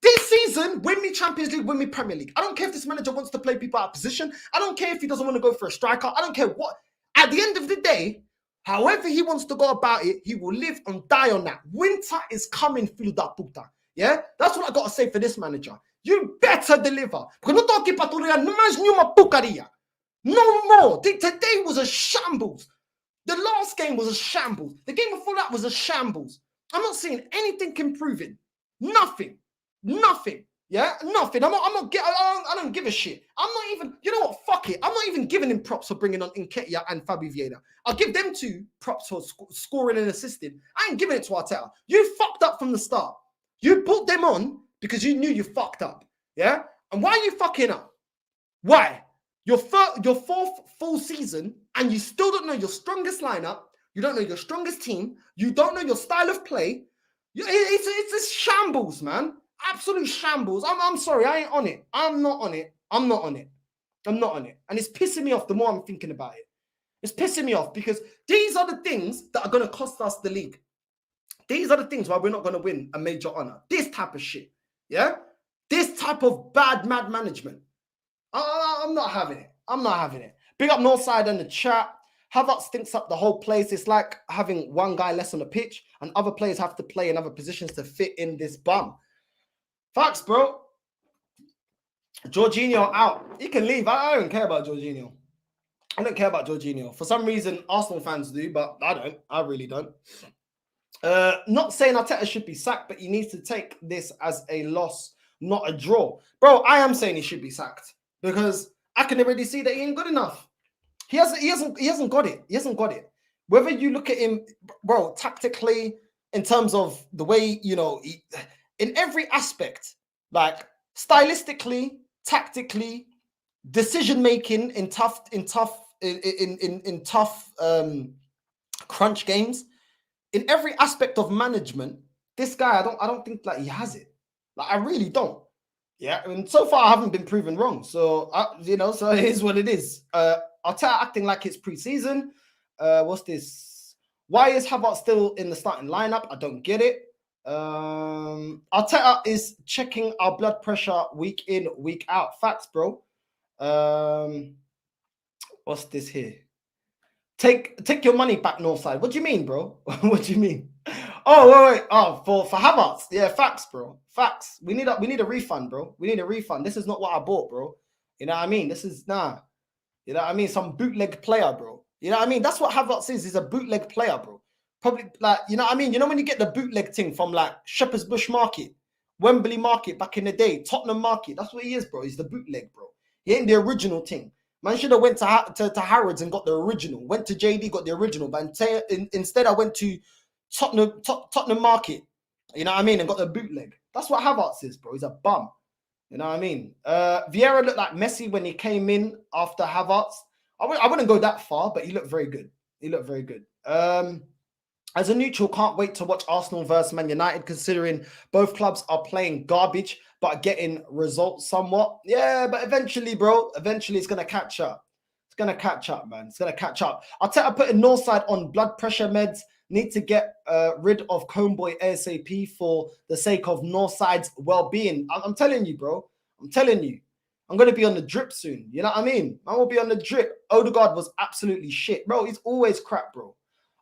This season, win me Champions League, win me Premier League. I don't care if this manager wants to play people out of position. I don't care if he doesn't want to go for a striker. I don't care what. At the end of the day, however he wants to go about it, he will live and die on that. Winter is coming, filo da puta. Yeah? That's what I got to say for this manager. You better deliver. Because no toque paturia, no mais nenhuma pucaria. No more. Today was a shambles. The last game was a shambles. The game before that was a shambles. I'm not seeing anything improving. Nothing. Yeah, nothing. I don't give a shit. I'm not even, you know what? Fuck it. I'm not even giving him props for bringing on Nketiah and Fabi Vieira. I'll give them two props for scoring and assisting. I ain't giving it to Arteta. You fucked up from the start. You put them on because you knew you fucked up. Yeah? And why are you fucking up? Why? Your fourth full season and you still don't know your strongest lineup. You don't know your strongest team. You don't know your style of play. It's a shambles, man. Absolute shambles. I'm sorry. I ain't on it. I'm not on it. And it's pissing me off the more I'm thinking about it. It's pissing me off because these are the things that are going to cost us the league. These are the things why we're not going to win a major honor. This type of shit. Yeah? This type of bad, mad management. I'm not having it. Big up Northside in the chat. Havertz stinks up the whole place. It's like having one guy less on the pitch and other players have to play in other positions to fit in this bum. Facts, bro. Jorginho out. He can leave. I don't care about Jorginho. I don't care about Jorginho. For some reason, Arsenal fans do, but I don't. I really don't. Not saying Arteta should be sacked, but he needs to take this as a loss, not a draw. Bro, I am saying he should be sacked because I can already see that he ain't good enough. He hasn't got it. He hasn't got it. Whether you look at him, bro, tactically, in terms of the way, in every aspect, like stylistically, tactically, decision making in tough crunch games, in every aspect of management, this guy, I don't think like he has it. Like I really don't. Yeah, and so far I haven't been proven wrong. So so it is what it is. Arteta acting like it's pre-season. What's this? Why is Havertz still in the starting lineup? I don't get it. Arteta is checking our blood pressure week in, week out. Facts, bro. What's this here? Take your money back, Northside. What do you mean, bro? What do you mean? Oh, wait. Oh, for Havertz. Yeah, facts, bro. Facts. We need a refund, bro. We need a refund. This is not what I bought, bro. You know what I mean? This is nah. You know what I mean? Some bootleg player, bro. You know what I mean? That's what Havertz is. He's a bootleg player, bro. Probably like, you know what I mean? You know when you get the bootleg thing from like Shepherd's Bush Market, Wembley Market back in the day, Tottenham Market. That's what he is, bro. He's the bootleg, bro. He ain't the original thing. Man should have went to Harrods and got the original. Went to JD, got the original. But instead, I went to Tottenham Market. You know what I mean? And got the bootleg. That's what Havertz is, bro. He's a bum. You know what I mean? Vieira looked like Messi when he came in after Havertz. I wouldn't go that far, but he looked very good. He looked very good. As a neutral, can't wait to watch Arsenal versus Man United, considering both clubs are playing garbage, but getting results somewhat. Yeah, but eventually, bro, eventually it's going to catch up. It's going to catch up, man. It's going to catch up. Arteta putting Northside on blood pressure meds. Need to get rid of Coneboy ASAP for the sake of Northside's well-being. I'm telling you, bro. I'm telling you. I'm going to be on the drip soon. You know what I mean? I will be on the drip. Odegaard was absolutely shit. Bro, he's always crap, bro.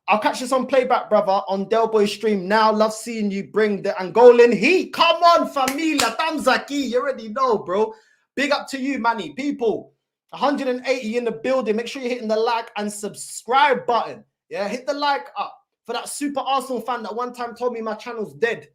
I'll catch this on playback, brother, on Del Boy stream now. Love seeing you bring the Angolan heat. Come on, familia. Tamzaki. You already know, bro. Big up to you, manny. People, 180 in the building. Make sure you're hitting the like and subscribe button. Yeah, hit the like up. For that super Arsenal fan that one time told me my channel's dead.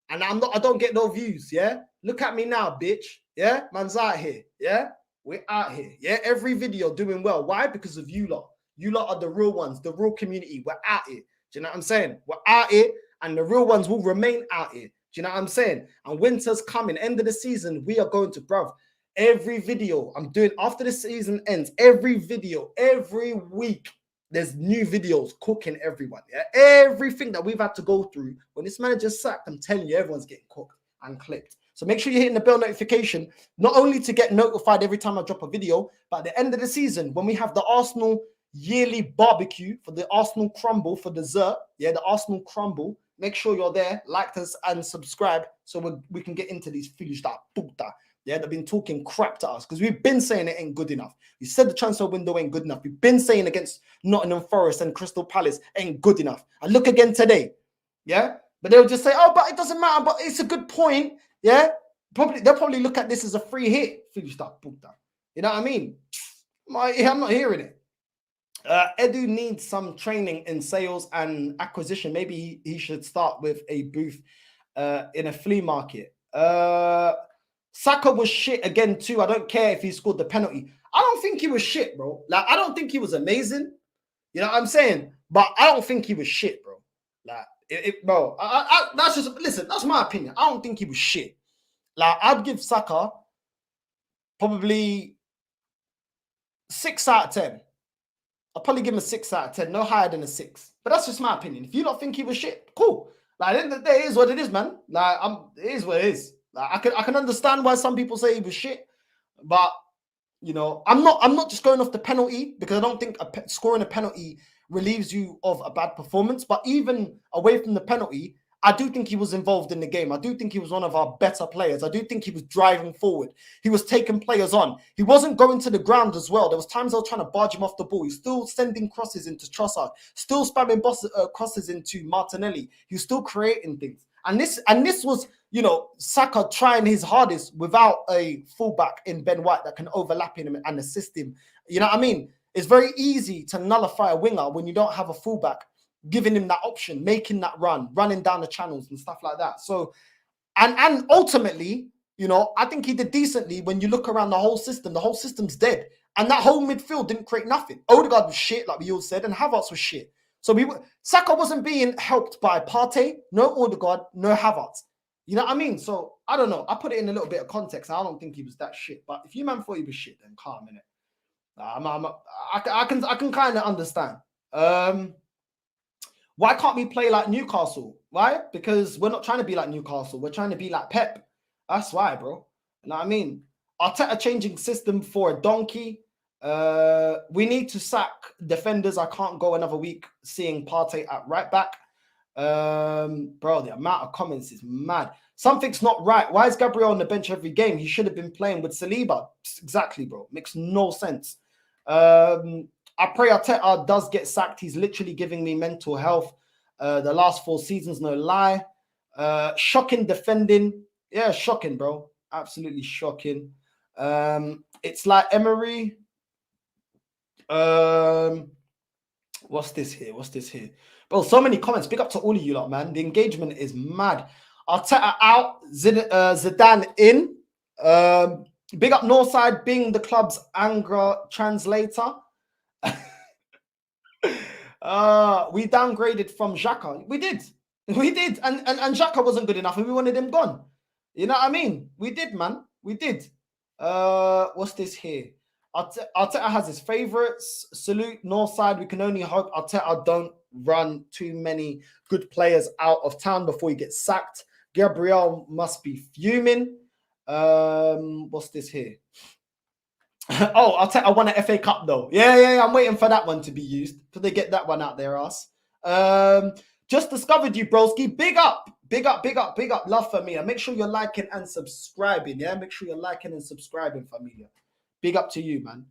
And I don't get no views, yeah? Look at me now, bitch. Yeah? Man's out here. Yeah? We're out here. Yeah? Every video doing well. Why? Because of you lot. You lot are the real ones, the real community. We're out here. Do you know what I'm saying? We're out here, and the real ones will remain out here. Do you know what I'm saying? And winter's coming. End of the season, we are going to, bruv. Every video I'm doing after the season ends, every video, every week, there's new videos cooking everyone. Yeah? Everything that we've had to go through. When this manager's sacked, I'm telling you, everyone's getting cooked and clipped. So make sure you're hitting the bell notification, not only to get notified every time I drop a video, but at the end of the season, when we have the Arsenal yearly barbecue for the Arsenal crumble for dessert, yeah, the Arsenal crumble, make sure you're there, like us and subscribe so we can get into these foolish that puta. Yeah, they've been talking crap to us because we've been saying it ain't good enough. We said the transfer window ain't good enough. We've been saying against Nottingham Forest and Crystal Palace ain't good enough. And look again today. Yeah, but they'll just say, oh, but it doesn't matter. But it's a good point. Yeah, they'll probably look at this as a free hit. Foolish that puta. You know what I mean? I'm not hearing it. Edu needs some training in sales and acquisition. Maybe he should start with a booth in a flea market. Saka was shit again too. I don't care if he scored the penalty. I don't think he was shit, bro. Like, I don't think he was amazing. You know what I'm saying? But I don't think he was shit, bro. Like, bro, that's just, listen, that's my opinion. I don't think he was shit. Like, I'd give Saka probably 6 out of 10. I'll probably give him a 6 out of 10, no higher than a 6. But that's just my opinion. If you don't think he was shit, cool. Like, at the end of the day, it is what it is, man. Like, it is what it is. Like, I can understand why some people say he was shit, but you know, I'm not just going off the penalty because I don't think scoring a penalty relieves you of a bad performance. But even away from the penalty, I do think he was involved in the game. I do think he was one of our better players. I do think he was driving forward. He was taking players on. He wasn't going to the ground as well. There was times I was trying to barge him off the ball. He's still sending crosses into Trossard, still spamming crosses into Martinelli. He was still creating things. And this was, you know, Saka trying his hardest without a fullback in Ben White that can overlap him and assist him. You know what I mean? It's very easy to nullify a winger when you don't have a fullback giving him that option, making that run, running down the channels and stuff like that. So, and ultimately, you know, I think he did decently when you look around the whole system. The whole system's dead. And that whole midfield didn't create nothing. Odegaard was shit, like we all said, and Havertz was shit. So Saka wasn't being helped by Partey, no Odegaard, no Havertz. You know what I mean? So, I don't know. I put it in a little bit of context. I don't think he was that shit. But if you man thought he was shit, then calm, innit? I can kind of understand. Why can't we play like Newcastle? Why? Because we're not trying to be like Newcastle. We're trying to be like Pep. That's why, bro. You know what I mean? Arteta changing system for a donkey. We need to sack defenders. I can't go another week seeing Partey at right back. Bro, the amount of comments is mad. Something's not right. Why is Gabriel on the bench every game? He should have been playing with Saliba. Exactly, bro. Makes no sense. I pray Arteta does get sacked. He's literally giving me mental health. The last 4 seasons, no lie. Shocking defending. Yeah, shocking, bro. Absolutely shocking. It's like Emery. What's this here? Bro, so many comments. Big up to all of you lot, man. The engagement is mad. Arteta out. Zidane in. Big up Northside being the club's anger translator. We downgraded from Xhaka. We did. And Xhaka wasn't good enough and we wanted him gone. You know what I mean? We did, man. We did. What's this here? Arteta has his favourites. Salute Northside. We can only hope Arteta don't run too many good players out of town before he gets sacked. Gabriel must be fuming. What's this here? Oh, Arteta won an FA Cup though. Yeah. I'm waiting for that one to be used. Till they get that one out their ass. Just discovered you, broski. Big up. Love familia. Make sure you're liking and subscribing. Yeah, make sure you're liking and subscribing, familia. Big up to you, man.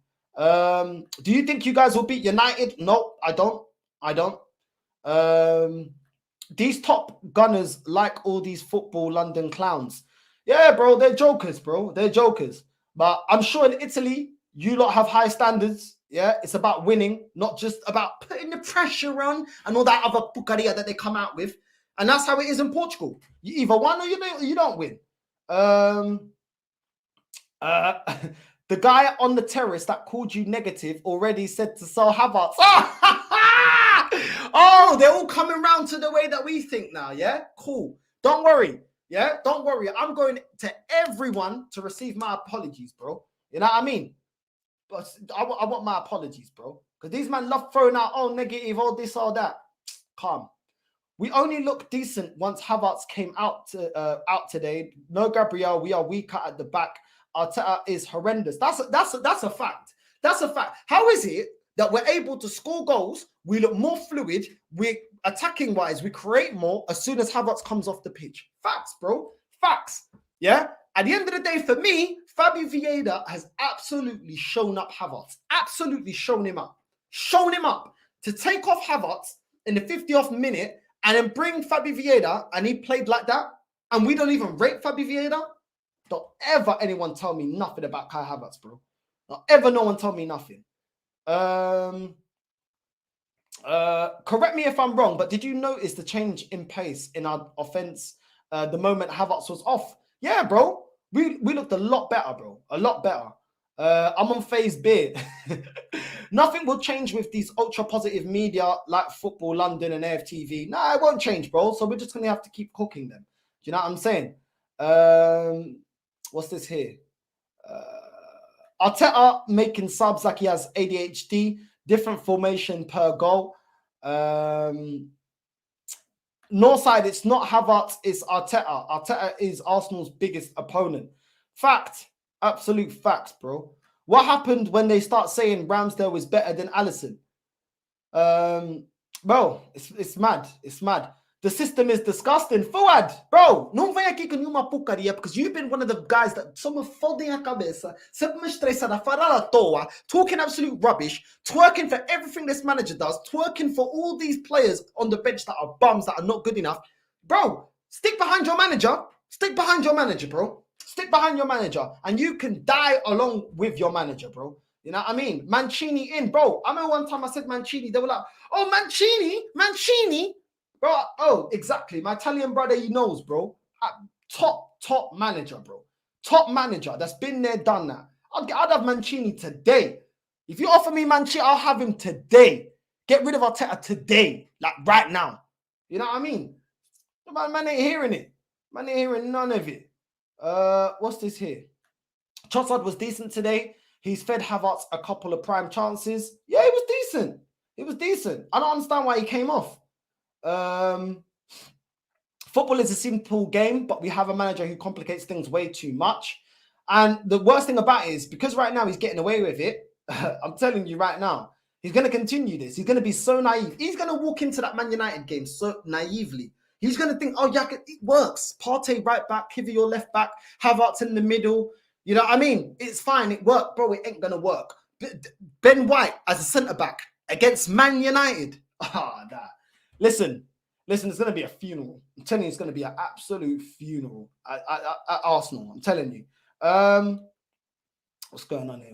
Do you think you guys will beat United? No, I don't. These top gunners like all these football London clowns. Yeah, bro, they're jokers, bro. They're jokers. But I'm sure in Italy, you lot have high standards. Yeah, it's about winning, not just about putting the pressure on and all that other pucaria that they come out with. And that's how it is in Portugal. You either win or you don't win. The guy on the terrace that called you negative already said to sell Havertz. Oh, they're all coming round to the way that we think now, yeah? Cool. Don't worry, yeah? Don't worry. I'm going to everyone to receive my apologies, bro. You know what I mean? But I want my apologies, bro. Because these men love throwing out, oh, negative, all this, all that. Calm. We only look decent once Havertz came out today. No Gabriel, we are weaker at the back. Arteta is horrendous. That's a fact. That's a fact. How is it that we're able to score goals? We look more fluid. We attacking wise, we create more as soon as Havertz comes off the pitch. Facts, bro. Facts. Yeah. At the end of the day, for me, Fabio Vieira has absolutely shown up Havertz. Absolutely shown him up. Shown him up to take off Havertz in the 50th minute and then bring Fabio Vieira, and he played like that. And we don't even rate Fabio Vieira. Don't ever anyone tell me nothing about Kai Havertz, bro. Don't ever no one tell me nothing. Correct me if I'm wrong, but did you notice the change in pace in our offense the moment Havertz was off? Yeah, bro. We looked a lot better, bro. A lot better. I'm on phase beer. Nothing will change with these ultra positive media like Football London and AFTV. Nah, it won't change, bro. So we're just going to have to keep cooking them. Do you know what I'm saying? What's this here? Arteta making subs like he has ADHD. Different formation per goal. Northside, it's not Havertz, it's Arteta. Arteta is Arsenal's biggest opponent. Fact. Absolute facts, bro. What happened when they start saying Ramsdale is better than Alisson? Bro, it's mad. It's mad. The system is disgusting. Fuad, bro, não vem aqui com nenhuma porcaria, because you've been one of the guys that someone folding a cabeça, sempre me estressada, falar à toa, talking absolute rubbish, twerking for everything this manager does, twerking for all these players on the bench that are bums, that are not good enough. Bro, stick behind your manager. Stick behind your manager, bro. Stick behind your manager, and you can die along with your manager, bro. You know what I mean? Mancini in, bro. I remember one time I said Mancini. They were like, oh, Mancini. Bro, oh, exactly. My Italian brother, he knows, bro. Top manager, bro. Top manager that's been there, done that. I'd have Mancini today. If you offer me Mancini, I'll have him today. Get rid of Arteta today, like right now. You know what I mean? Man ain't hearing it. Man ain't hearing none of it. What's this here? Trossard was decent today. He's fed Havertz a couple of prime chances. Yeah, he was decent. He was decent. I don't understand why he came off. Football is a simple game, but we have a manager who complicates things way too much. And the worst thing about it is, because right now he's getting away with it, I'm telling you right now, he's going to continue this. He's going to be so naive. He's going to walk into that Man United game so naively. He's going to think, oh, yeah, it works. Partey right back, Kivior left back, Havertz in the middle. You know what I mean? It's fine. It worked, bro. It ain't going to work. Ben White as a centre-back against Man United. Nah. Listen, it's going to be a funeral. I'm telling you, it's going to be an absolute funeral at Arsenal. I'm telling you. What's going on here?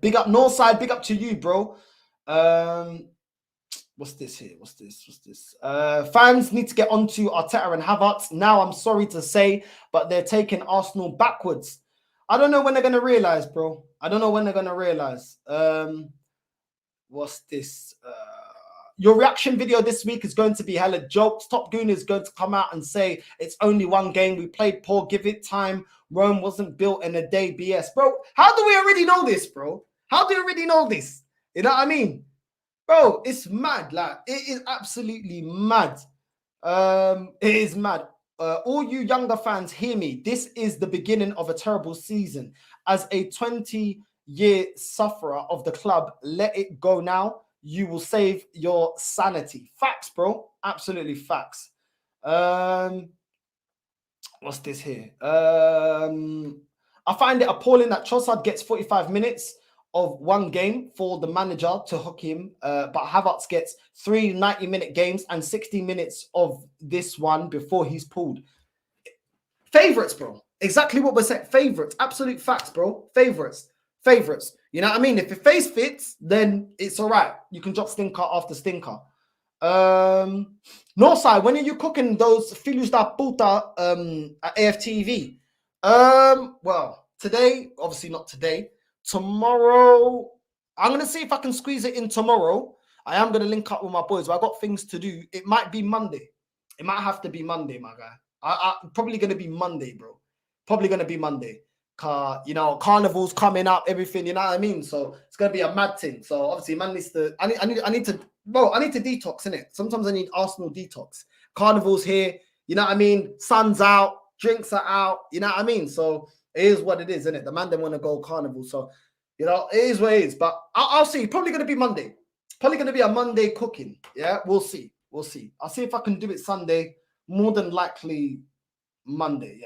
Big up Northside. Big up to you, bro. What's this here? What's this? Fans need to get onto Arteta and Havertz. Now, I'm sorry to say, but they're taking Arsenal backwards. I don't know when they're going to realize, bro. I don't know when they're going to realize. What's this? Your reaction video this week is going to be hella jokes. Top Goon is going to come out and say it's only one game. We played poor. Give it time. Rome wasn't built in a day. BS, bro. How do we already know this, bro? How do you already know this? You know what I mean? Bro, it's mad. Like, it is absolutely mad. It is mad. All you younger fans, hear me. This is the beginning of a terrible season. As a 20-year sufferer of the club, let it go now. You will save your sanity. Facts, bro. Absolutely facts. What's this here? I find it appalling that Trossard gets 45 minutes of one game for the manager to hook him, but Havertz gets 3 90-minute games and 60 minutes of this one before he's pulled. Favorites, bro. Exactly what we're saying. Favorites. Absolute facts, bro. Favorites. You know what I mean? If your face fits, then it's all right. You can drop stinker after stinker. Northside, when are you cooking those filhos da puta at AFTV? Well, today, obviously not today. Tomorrow, I'm going to see if I can squeeze it in tomorrow. I am going to link up with my boys, but I got things to do. It might be Monday. It might have to be Monday, my guy. I'm probably going to be Monday, bro. Probably going to be Monday. You know, carnival's coming up, everything, you know what I mean? So it's gonna be a mad thing. So obviously, man needs to. I need to detox, innit? Sometimes I need Arsenal detox. Carnival's here, you know what I mean? Sun's out, drinks are out, you know what I mean? So it is what it is, innit? The man didn't want to go carnival, so you know it is what it is. But I'll see. Probably gonna be Monday. Probably gonna be a Monday cooking. Yeah, we'll see. I'll see if I can do it Sunday. More than likely Monday.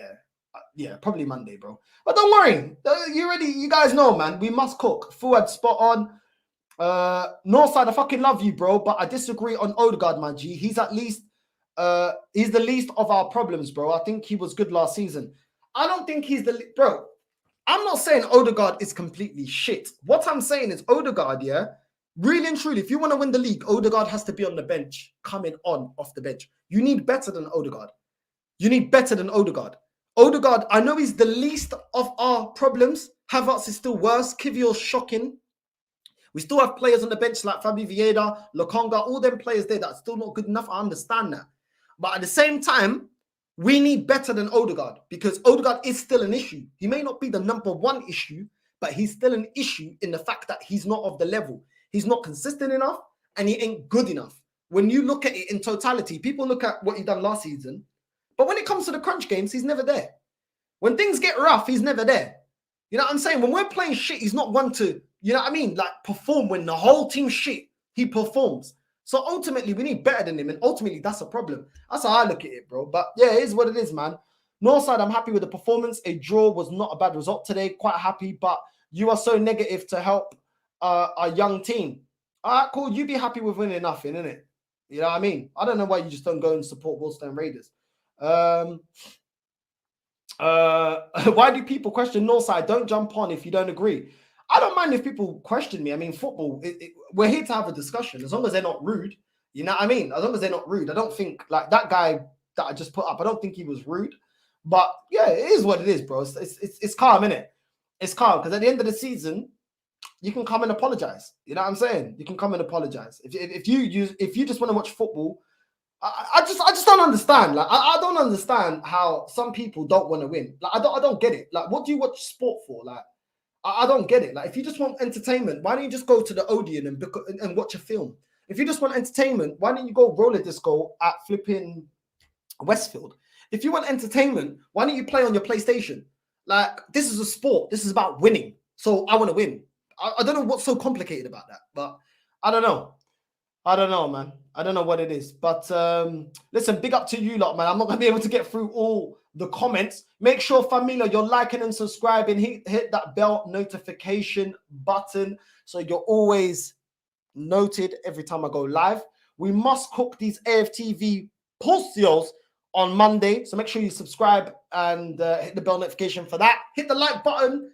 Yeah, probably Monday, bro. But don't worry. You guys know, man. We must cook. Fuad spot on. Northside, I fucking love you, bro. But I disagree on Odegaard, my G. He's at least, he's the least of our problems, bro. I think he was good last season. I don't think he's bro. I'm not saying Odegaard is completely shit. What I'm saying is Odegaard, yeah, really and truly, if you want to win the league, Odegaard has to be on the bench, coming on off the bench. You need better than Odegaard. Odegaard, I know he's the least of our problems. Havertz is still worse. Kivior's shocking. We still have players on the bench like Fabi Vieira, Lokonga, all them players there that are still not good enough. I understand that. But at the same time, we need better than Odegaard because Odegaard is still an issue. He may not be the number one issue, but he's still an issue in the fact that he's not of the level. He's not consistent enough and he ain't good enough. When you look at it in totality, people look at what he done last season. But when it comes to the crunch games, he's never there. When things get rough, he's never there. You know what I'm saying? When we're playing shit, he's not one to, you know what I mean? Like perform when the whole team shit, he performs. So ultimately, we need better than him. And ultimately, that's a problem. That's how I look at it, bro. But yeah, it is what it is, man. Northside, I'm happy with the performance. A draw was not a bad result today. Quite happy. But you are so negative to help a young team. All right, cool. You be happy with winning nothing, innit? You know what I mean? I don't know why you just don't go and support Wolverhampton Raiders. Why do people question Northside? Don't jump on if you don't agree. I don't mind if people question me. I mean, football, we're here to have a discussion as long as they're not rude. You know what I mean? As long as they're not rude. I don't think, like, that guy that I just put up, I don't think he was rude. But yeah, it is what it is, bro. It's calm, innit? It's calm, because at the end of the season, you can come and apologize. You know what I'm saying? You can come and apologize. If you just want to watch football, I just don't understand. Like, I don't understand how some people don't want to win. Like, I don't get it. Like, what do you watch sport for? Like, I don't get it. Like, if you just want entertainment, why don't you just go to the Odeon and watch a film? If you just want entertainment, why don't you go roller disco at flipping Westfield? If you want entertainment, why don't you play on your PlayStation? Like, this is a sport. This is about winning. So I want to win. I don't know what's so complicated about that, but I don't know. I don't know, man. I don't know what it is. But listen, big up to you lot, man. I'm not going to be able to get through all the comments. Make sure, familia, you're liking and subscribing. Hit that bell notification button so you're always noted every time I go live. We must cook these AFTV pulsios on Monday. So make sure you subscribe and hit the bell notification for that. Hit the like button